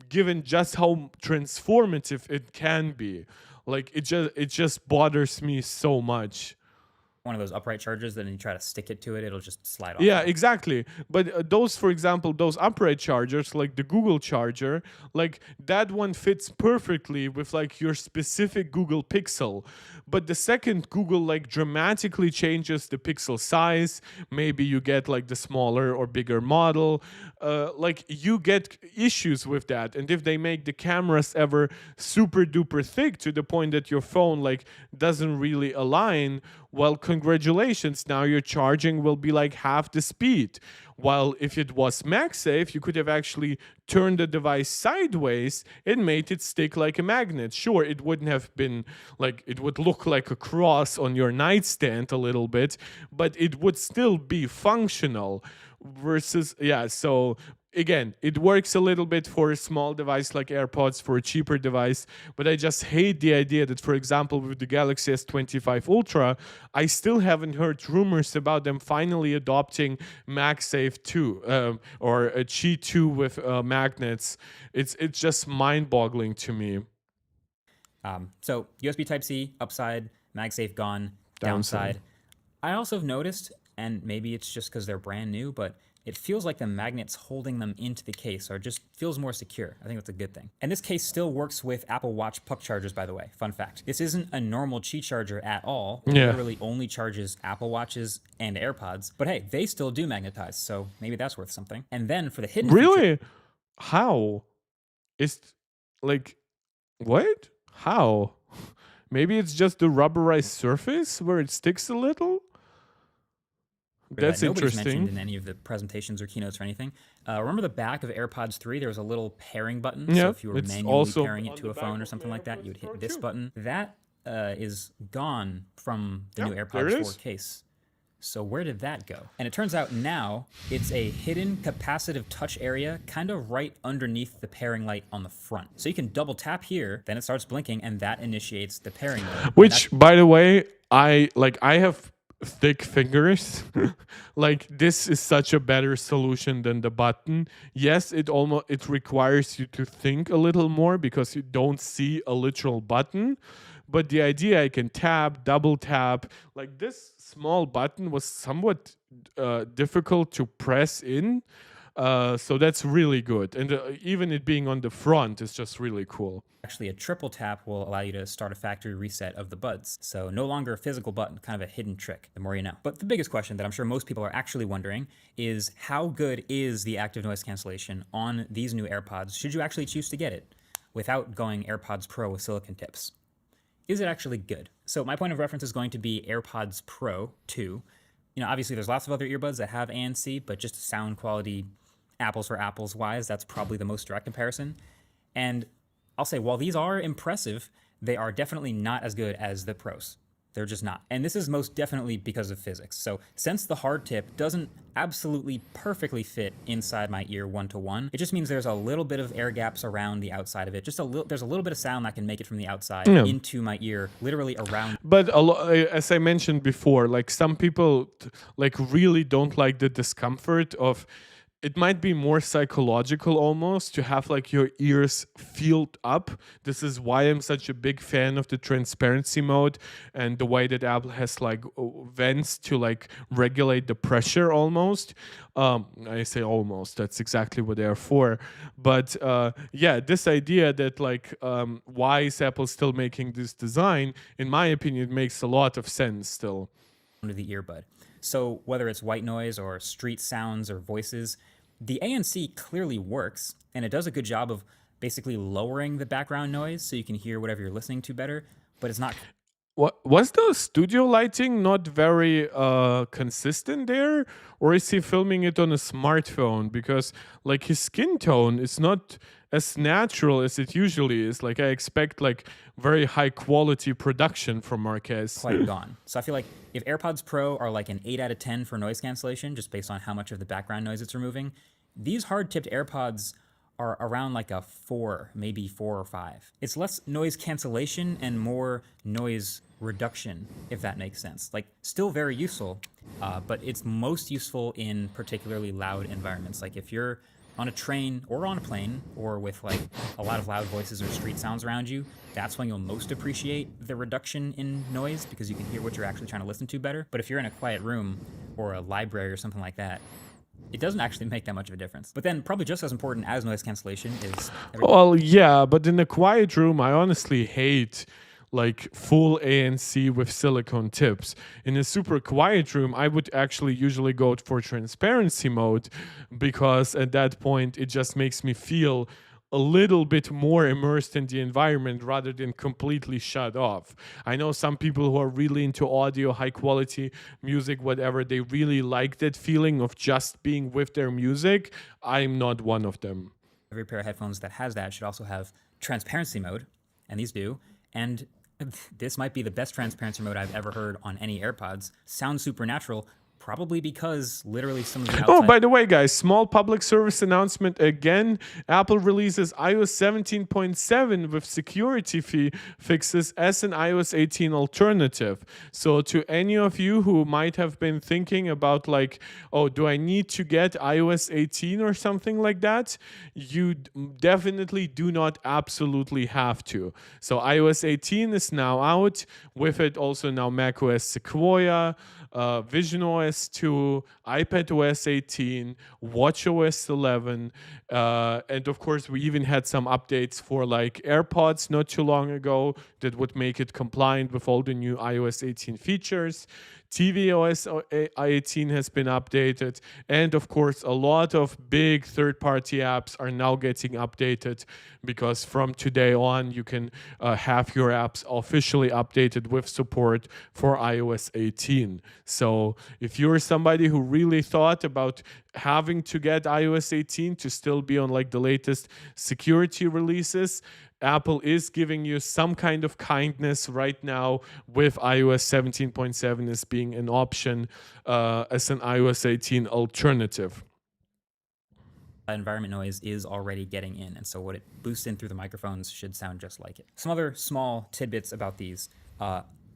Speaker 1: given just how transformative it can be. Like it just bothers me so much.
Speaker 2: One of those upright chargers, then you try to stick it to it, it'll just slide off.
Speaker 1: Yeah, exactly. But those, for example, those upright chargers, like the Google charger, like that one fits perfectly with like your specific Google Pixel. But the second Google like dramatically changes the Pixel size, maybe you get like the smaller or bigger model, like you get issues with that. And if they make the cameras ever super duper thick to the point that your phone like doesn't really align, well, congratulations, now your charging will be like half the speed. While if it was MagSafe, you could have actually turned the device sideways and made it stick like a magnet. Sure, it wouldn't have been like, it would look like a cross on your nightstand a little bit, but it would still be functional. Versus, yeah, so again, it works a little bit for a small device like AirPods, for a cheaper device, but I just hate the idea that, for example, with the Galaxy S25 Ultra, I still haven't heard rumors about them finally adopting MagSafe 2 or a Qi 2 with magnets. It's just mind-boggling to me.
Speaker 2: So USB Type-C, upside, MagSafe gone, downside. I also have noticed, and maybe it's just because they're brand new, but it feels like the magnets holding them into the case or just feels more secure. I think that's a good thing. And this case still works with Apple Watch puck chargers, by the way. Fun fact. This isn't a normal Qi charger at all. It literally only charges Apple Watches and AirPods. But hey, they still do magnetize, so maybe that's worth something. And then for the hidden feature,
Speaker 1: How? It's like, what? How? Maybe it's just the rubberized surface where it sticks a little? That's
Speaker 2: nobody's
Speaker 1: interesting.
Speaker 2: mentioned in any of the presentations or keynotes or anything. Remember the back of AirPods 3? There was a little pairing button.
Speaker 1: Yeah,
Speaker 2: so if you were manually
Speaker 1: also
Speaker 2: pairing it to a phone or something like that, you would hit this button. That is gone from the new AirPods 4 case. So where did that go? And it turns out now it's a hidden capacitive touch area kind of right underneath the pairing light on the front. So you can double tap here, then it starts blinking, and that initiates the pairing mode.
Speaker 1: Which, by the way, I have thick fingers. Like this is such a better solution than the button. Yes, it requires you to think a little more because you don't see a literal button. But the idea I can tap, double tap, like this small button was somewhat difficult to press in. So that's really good. And even it being on the front is just really cool.
Speaker 2: Actually, a triple tap will allow you to start a factory reset of the buds. So no longer a physical button, kind of a hidden trick, the more you know. But the biggest question that I'm sure most people are actually wondering is how good is the active noise cancellation on these new AirPods, should you actually choose to get it, without going AirPods Pro with silicon tips? Is it actually good? So my point of reference is going to be AirPods Pro 2. Obviously there's lots of other earbuds that have ANC, but just sound quality, apples for apples wise, that's probably the most direct comparison. And I'll say, while these are impressive, they are definitely not as good as the Pros. They're just not. And this is most definitely because of physics. So since the hard tip doesn't absolutely perfectly fit inside my ear one-to-one, it just means there's a little bit of air gaps around the outside of it. There's a little bit of sound that can make it from the outside into my ear, literally around.
Speaker 1: But as I mentioned before, like some people like really don't like the discomfort of it might be more psychological almost to have like your ears filled up. This is why I'm such a big fan of the transparency mode and the way that Apple has like vents to like regulate the pressure almost. I say almost, that's exactly what they're for. But yeah, this idea that like why is Apple still making this design, in my opinion, it makes a lot of sense still.
Speaker 2: Under the earbud. So whether it's white noise or street sounds or voices, the ANC clearly works, and it does a good job of basically lowering the background noise so you can hear whatever you're listening to better, but it's not.
Speaker 1: What was the studio lighting not very consistent there, or is he filming it on a smartphone? Because like his skin tone is not as natural as it usually is. Like I expect like very high quality production from Marquez.
Speaker 2: Quite gone. So I feel like if AirPods Pro are like an 8 out of 10 for noise cancellation, just based on how much of the background noise it's removing, these hard-tipped AirPods are around like a 4, maybe 4 or 5. It's less noise cancellation and more noise reduction, if that makes sense. Like, still very useful, but it's most useful in particularly loud environments. Like if you're on a train or on a plane or with like a lot of loud voices or street sounds around you, that's when you'll most appreciate the reduction in noise because you can hear what you're actually trying to listen to better. But if you're in a quiet room or a library or something like that, it doesn't actually make that much of a difference. But then probably just as important as noise cancellation is...
Speaker 1: Well, yeah, but in a quiet room, I honestly hate like full ANC with silicone tips. In a super quiet room, I would actually usually go for transparency mode because at that point, it just makes me feel a little bit more immersed in the environment rather than completely shut off. I know some people who are really into audio, high quality music, whatever, they really like that feeling of just being with their music. I'm not one of them.
Speaker 2: Every pair of headphones that has that should also have transparency mode, and these do. And this might be the best transparency mode I've ever heard on any AirPods. Sounds supernatural, probably because literally some of the outside...
Speaker 1: Oh, by the way, guys, small public service announcement again. Apple releases iOS 17.7 with security fixes as an iOS 18 alternative. So to any of you who might have been thinking about like, oh, do I need to get iOS 18 or something like that? You definitely do not absolutely have to. So iOS 18 is now out. With it also now macOS Sequoia, visionOS 2, iPadOS 18, watchOS 11, and of course we even had some updates for like AirPods not too long ago that would make it compliant with all the new iOS 18 features. tvOS 18 has been updated, and of course a lot of big third-party apps are now getting updated because from today on you can have your apps officially updated with support for iOS 18. So if you're somebody who really thought about having to get iOS 18 to still be on like the latest security releases, Apple is giving you some kind of kindness right now with iOS 17.7 as being an option as an iOS 18 alternative.
Speaker 2: Environment noise is already getting in, and so what it boosts in through the microphones should sound just like it. Some other small tidbits about these.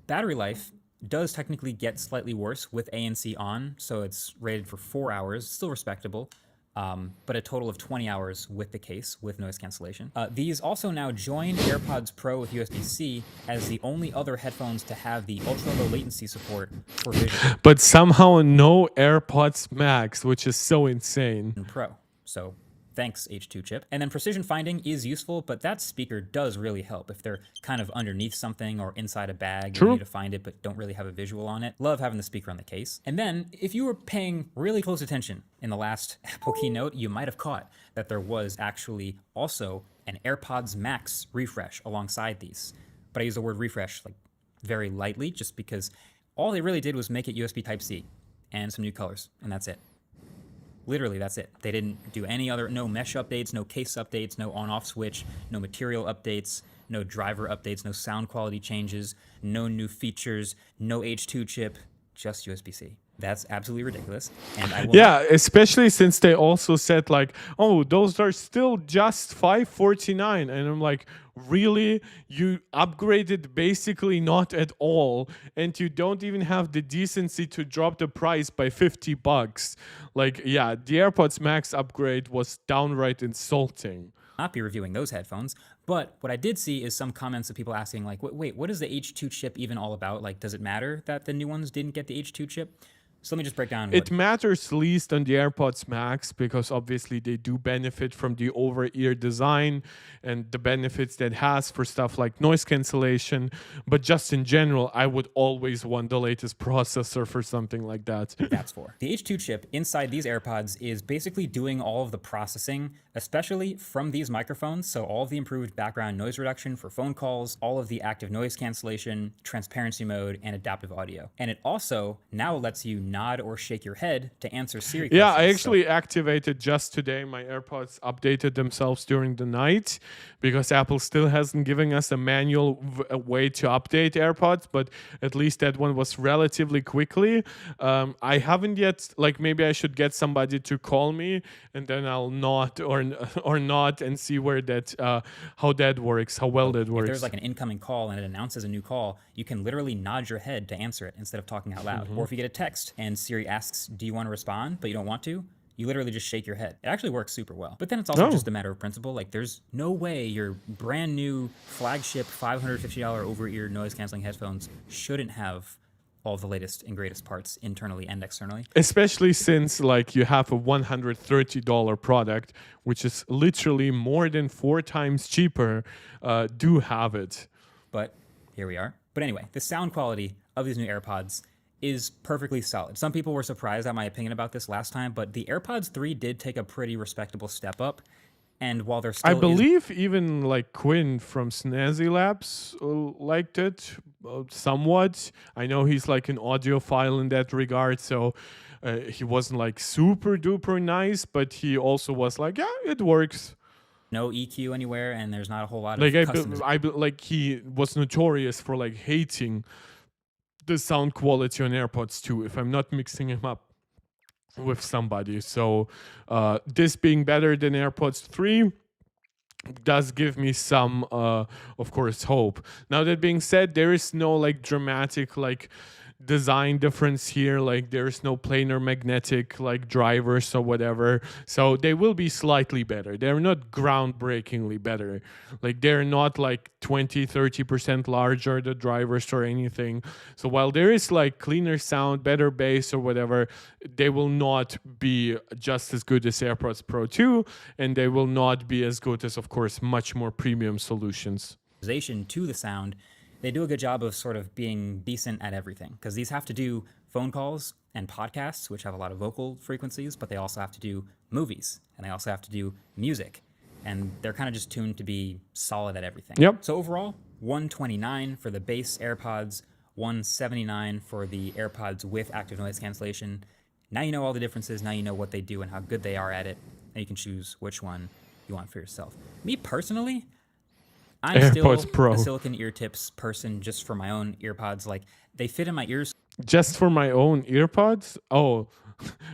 Speaker 2: Battery life does technically get slightly worse with ANC on, so it's rated for 4 hours, still respectable. But a total of 20 hours with the case, with noise cancellation. These also now join AirPods Pro with USB-C as the only other headphones to have the ultra-low latency support for vision.
Speaker 1: But somehow no AirPods Max, which is so insane.
Speaker 2: Pro. So thanks, H2 chip. And then precision finding is useful, but that speaker does really help if they're kind of underneath something or inside a bag.
Speaker 1: True.
Speaker 2: You need to find it, but don't really have a visual on it. Love having the speaker on the case. And then if you were paying really close attention in the last Apple keynote, you might have caught that there was actually also an AirPods Max refresh alongside these. But I use the word refresh like very lightly just because all they really did was make it USB Type-C and some new colors, and that's it. Literally, that's it. They didn't do any other, no mesh updates, no case updates, no on-off switch, no material updates, no driver updates, no sound quality changes, no new features, no H2 chip, just USB-C. That's absolutely ridiculous. And I will
Speaker 1: Yeah, especially since they also said like, oh, those are still just $549, and I'm like, really? You upgraded basically not at all, and you don't even have the decency to drop the price by $50. Like, yeah, the AirPods Max upgrade was downright insulting.
Speaker 2: not be reviewing those headphones. But what I did see is some comments of people asking, like, wait, what is the H2 chip even all about? Like, does it matter that the new ones didn't get the H2 chip? So let me just break down what.
Speaker 1: It matters least on the AirPods Max because obviously they do benefit from the over-ear design and the benefits that has for stuff like noise cancellation. But just in general, I would always want the latest processor for something like that.
Speaker 2: That's for. The H2 chip inside these AirPods is basically doing all of the processing, especially from these microphones. So all of the improved background noise reduction for phone calls, all of the active noise cancellation, transparency mode, and adaptive audio. And it also now lets you nod or shake your head to answer Siri questions.
Speaker 1: Yeah, I actually activated just today. My AirPods updated themselves during the night because Apple still hasn't given us a manual way to update AirPods, but at least that one was relatively quickly. I haven't yet, like maybe I should get somebody to call me and then I'll not or not and see where that how that works, how well that works.
Speaker 2: If there's like an incoming call and it announces a new call, you can literally nod your head to answer it instead of talking out loud. Or if you get a text and Siri asks, do you want to respond, but you don't want to, you literally just shake your head. It actually works super well. But then it's also just a matter of principle. Like there's no way your brand new flagship $550 over-ear noise canceling headphones shouldn't have all the latest and greatest parts internally and externally.
Speaker 1: Especially since like you have a $130 product, which is literally more than 4 times cheaper, do have it.
Speaker 2: But here we are. But anyway, the sound quality of these new AirPods is perfectly solid. Some people were surprised at my opinion about this last time, but the AirPods 3 did take a pretty respectable step up. And while they're still,
Speaker 1: I believe even like Quinn from Snazzy Labs liked it somewhat. I know he's like an audiophile in that regard, so he wasn't like super duper nice, but he also was like, yeah, it works.
Speaker 2: No EQ anywhere, and there's not a whole lot
Speaker 1: like
Speaker 2: of customization.
Speaker 1: like he was notorious for like hating the sound quality on AirPods 2 if I'm not mixing him up with somebody. So this being better than AirPods 3 does give me some of course hope. Now that being said, there is no like dramatic like design difference here, like there's no planar magnetic like drivers or whatever, so they will be slightly better. They're not groundbreakingly better, like they're not like 20-30% larger the drivers or anything. So while there is like cleaner sound, better bass or whatever, they will not be just as good as AirPods Pro 2, and they will not be as good as of course much more premium solutions
Speaker 2: To the sound. They do a good job of sort of being decent at everything, because these have to do phone calls and podcasts, which have a lot of vocal frequencies, but they also have to do movies, and they also have to do music, and they're kind of just tuned to be solid at everything.
Speaker 1: Yep.
Speaker 2: So overall, $129 for the base AirPods, $179 for the AirPods with active noise cancellation. Now you know all the differences, now you know what they do and how good they are at it, and you can choose which one you want for yourself. Me personally, I'm
Speaker 1: AirPods
Speaker 2: still
Speaker 1: Pro.
Speaker 2: a silicone ear tips person just for my own earpods. Like they fit in my ears
Speaker 1: just for my own earpods. Oh,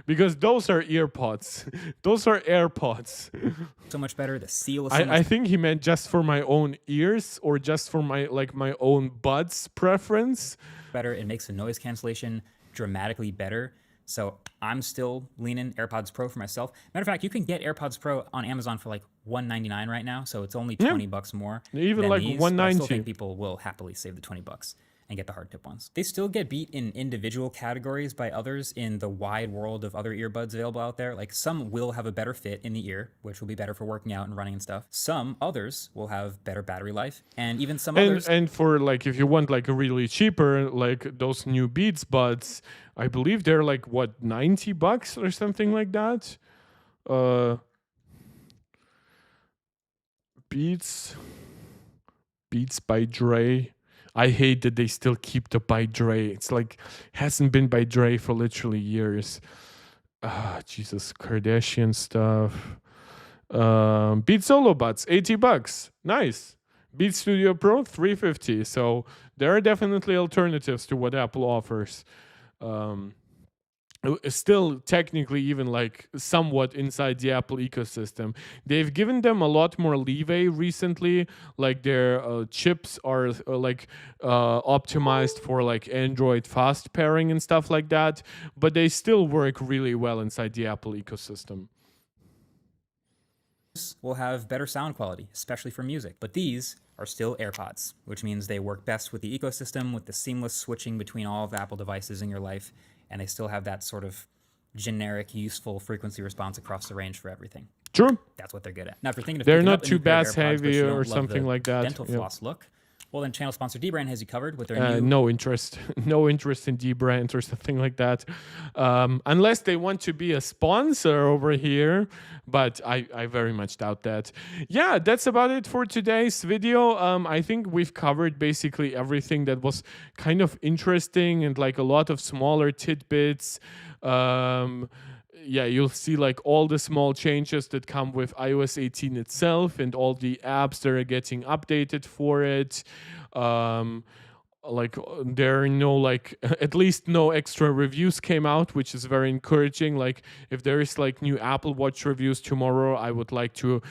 Speaker 1: because those are earpods. Those are AirPods.
Speaker 2: so much better. The seal is so much
Speaker 1: I think he meant just for my own ears or just for my like my own buds preference.
Speaker 2: better. It makes the noise cancellation dramatically better. So I'm still leaning AirPods Pro for myself. Matter of fact, you can get AirPods Pro on Amazon for like $199 right now, so it's only $20 more.
Speaker 1: Even
Speaker 2: than
Speaker 1: like
Speaker 2: these,
Speaker 1: $190.
Speaker 2: but I still think people will happily save the $20 and get the hard tip ones. They still get beat in individual categories by others in the wide world of other earbuds available out there. Like some will have a better fit in the ear, which will be better for working out and running and stuff. Some others will have better battery life, and even some others.
Speaker 1: And for like if you want like a really cheaper, like those new Beats buds, I believe they're like what, $90 or something like that. Beats by Dre. I hate that they still keep the by Dre. It's like hasn't been by Dre for literally years. Jesus, Kardashian stuff. Beats Solo Buds, $80. Nice. Beats Studio Pro, $350. So there are definitely alternatives to what Apple offers. still technically even like somewhat inside the Apple ecosystem. They've given them a lot more leeway recently, like their chips are optimized for like Android fast pairing and stuff like that, but they still work really well inside the Apple ecosystem.
Speaker 2: Will have better sound quality, especially for music. But these are still AirPods, which means they work best with the ecosystem, with the seamless switching between all of the Apple devices in your life, and they still have that sort of generic, useful frequency response across the range for everything.
Speaker 1: True.
Speaker 2: That's what they're good at. Now, if you're thinking of
Speaker 1: They're
Speaker 2: picking
Speaker 1: not
Speaker 2: up a
Speaker 1: too
Speaker 2: new pair of
Speaker 1: bass
Speaker 2: AirPods, but
Speaker 1: heavy
Speaker 2: you don't
Speaker 1: or
Speaker 2: love
Speaker 1: something
Speaker 2: the
Speaker 1: like that.
Speaker 2: dental
Speaker 1: Yep.
Speaker 2: floss look, well, then channel sponsor Dbrand has you covered with their new.
Speaker 1: No interest, no interest in Dbrand or something like that, unless they want to be a sponsor over here. But I very much doubt that. Yeah, that's about it for today's video. I think we've covered basically everything that was kind of interesting and like a lot of smaller tidbits. Yeah, you'll see like all the small changes that come with iOS 18 itself and all the apps that are getting updated for it. Like there are no like at least no extra reviews came out, which is very encouraging. Like if there is like new Apple Watch reviews tomorrow, I would like to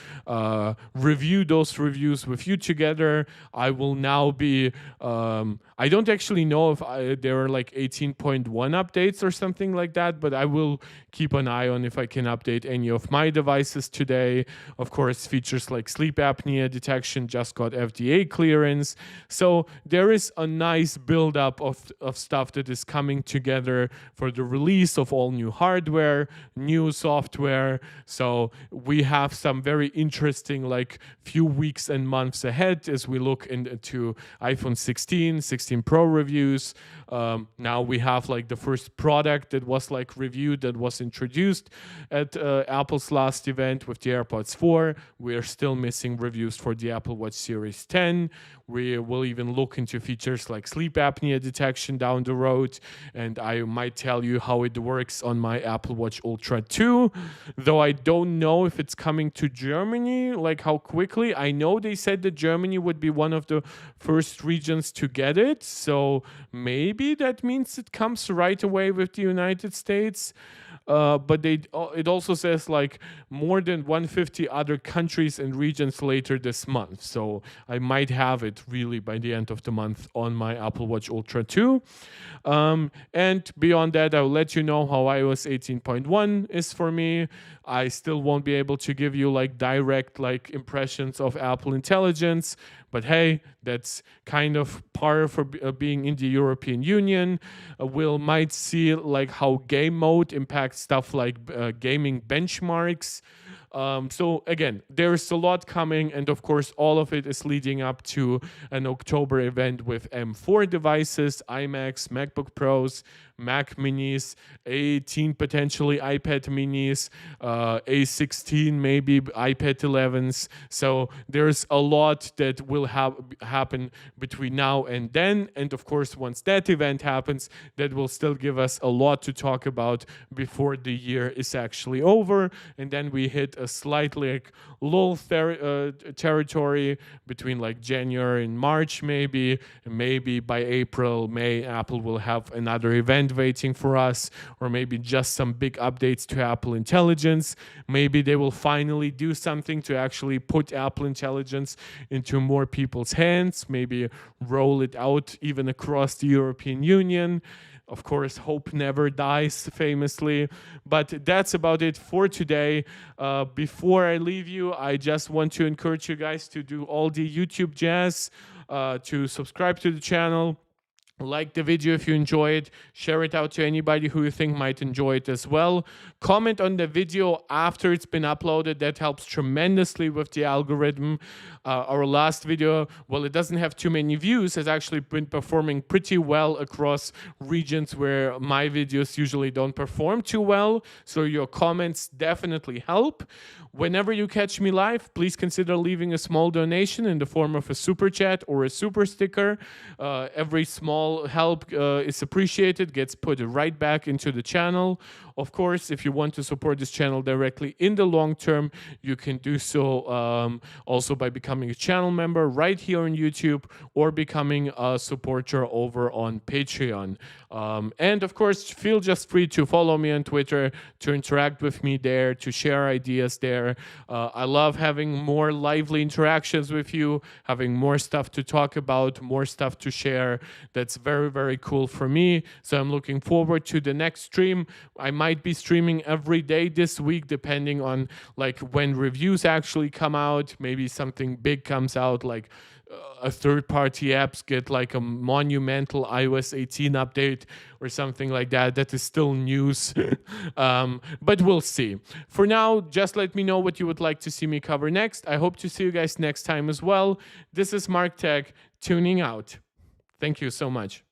Speaker 1: review those reviews with you together. I will now be I don't actually know if there are like 18.1 updates or something like that, but I will keep an eye on if I can update any of my devices today. Of course, features like sleep apnea detection just got FDA clearance, so there is a nice buildup of stuff that is coming together for the release of all new hardware, new software. So we have some very interesting like few weeks and months ahead as we look into iPhone 16, 16 Pro reviews. Now we have like the first product that was like reviewed, that was introduced at Apple's last event with the AirPods 4. We are still missing reviews for the Apple Watch Series 10. We will even look into features like sleep apnea detection down the road, and I might tell you how it works on my Apple Watch Ultra 2, though I don't know if it's coming to Germany, like how quickly. I know they said that Germany would be one of the first regions to get it, so maybe that means it comes right away with the United States. But it also says like more than 150 other countries and regions later this month. So I might have it really by the end of the month on my Apple Watch Ultra 2. And beyond that, I'll let you know how iOS 18.1 is for me. I still won't be able to give you like direct like impressions of Apple Intelligence, but hey, that's kind of par for being in the European Union. We'll might see like how game mode impacts stuff like gaming benchmarks. So again, there's a lot coming, and of course, all of it is leading up to an October event with M4 devices, iMacs, MacBook Pros, Mac Minis, A18 potentially iPad Minis, A16 maybe iPad 11s. So there's a lot that will happen between now and then, and of course, once that event happens, that will still give us a lot to talk about before the year is actually over, and then we hit a slightly like lull territory between like January and March maybe, and maybe by April, May, Apple will have another event waiting for us, or maybe just some big updates to Apple Intelligence. Maybe they will finally do something to actually put Apple Intelligence into more people's hands, maybe roll it out even across the European Union. Of course, hope never dies, famously. But that's about it for today. Before I leave you, I just want to encourage you guys to do all the YouTube jazz, to subscribe to the channel, like the video if you enjoy it, share it out to anybody who you think might enjoy it as well. Comment on the video after it's been uploaded. That helps tremendously with the algorithm. Our last video, well, it doesn't have too many views, has actually been performing pretty well across regions where my videos usually don't perform too well. So your comments definitely help. Whenever you catch me live, please consider leaving a small donation in the form of a super chat or a super sticker. Every small help is appreciated, gets put right back into the channel. Of course, if you want to support this channel directly in the long term, you can do so also by becoming a channel member right here on YouTube or becoming a supporter over on Patreon. And of course, feel just free to follow me on Twitter, to interact with me there, to share ideas there. I love having more lively interactions with you, having more stuff to talk about, more stuff to share. That's very, very cool for me. So I'm looking forward to the next stream. I might be streaming every day this week, depending on like when reviews actually come out. Maybe something big comes out, like a third-party apps get like a monumental iOS 18 update or something like that. That is still news, but we'll see. For now, just let me know what you would like to see me cover next. I hope to see you guys next time as well. This is Mark Tech tuning out. Thank you so much.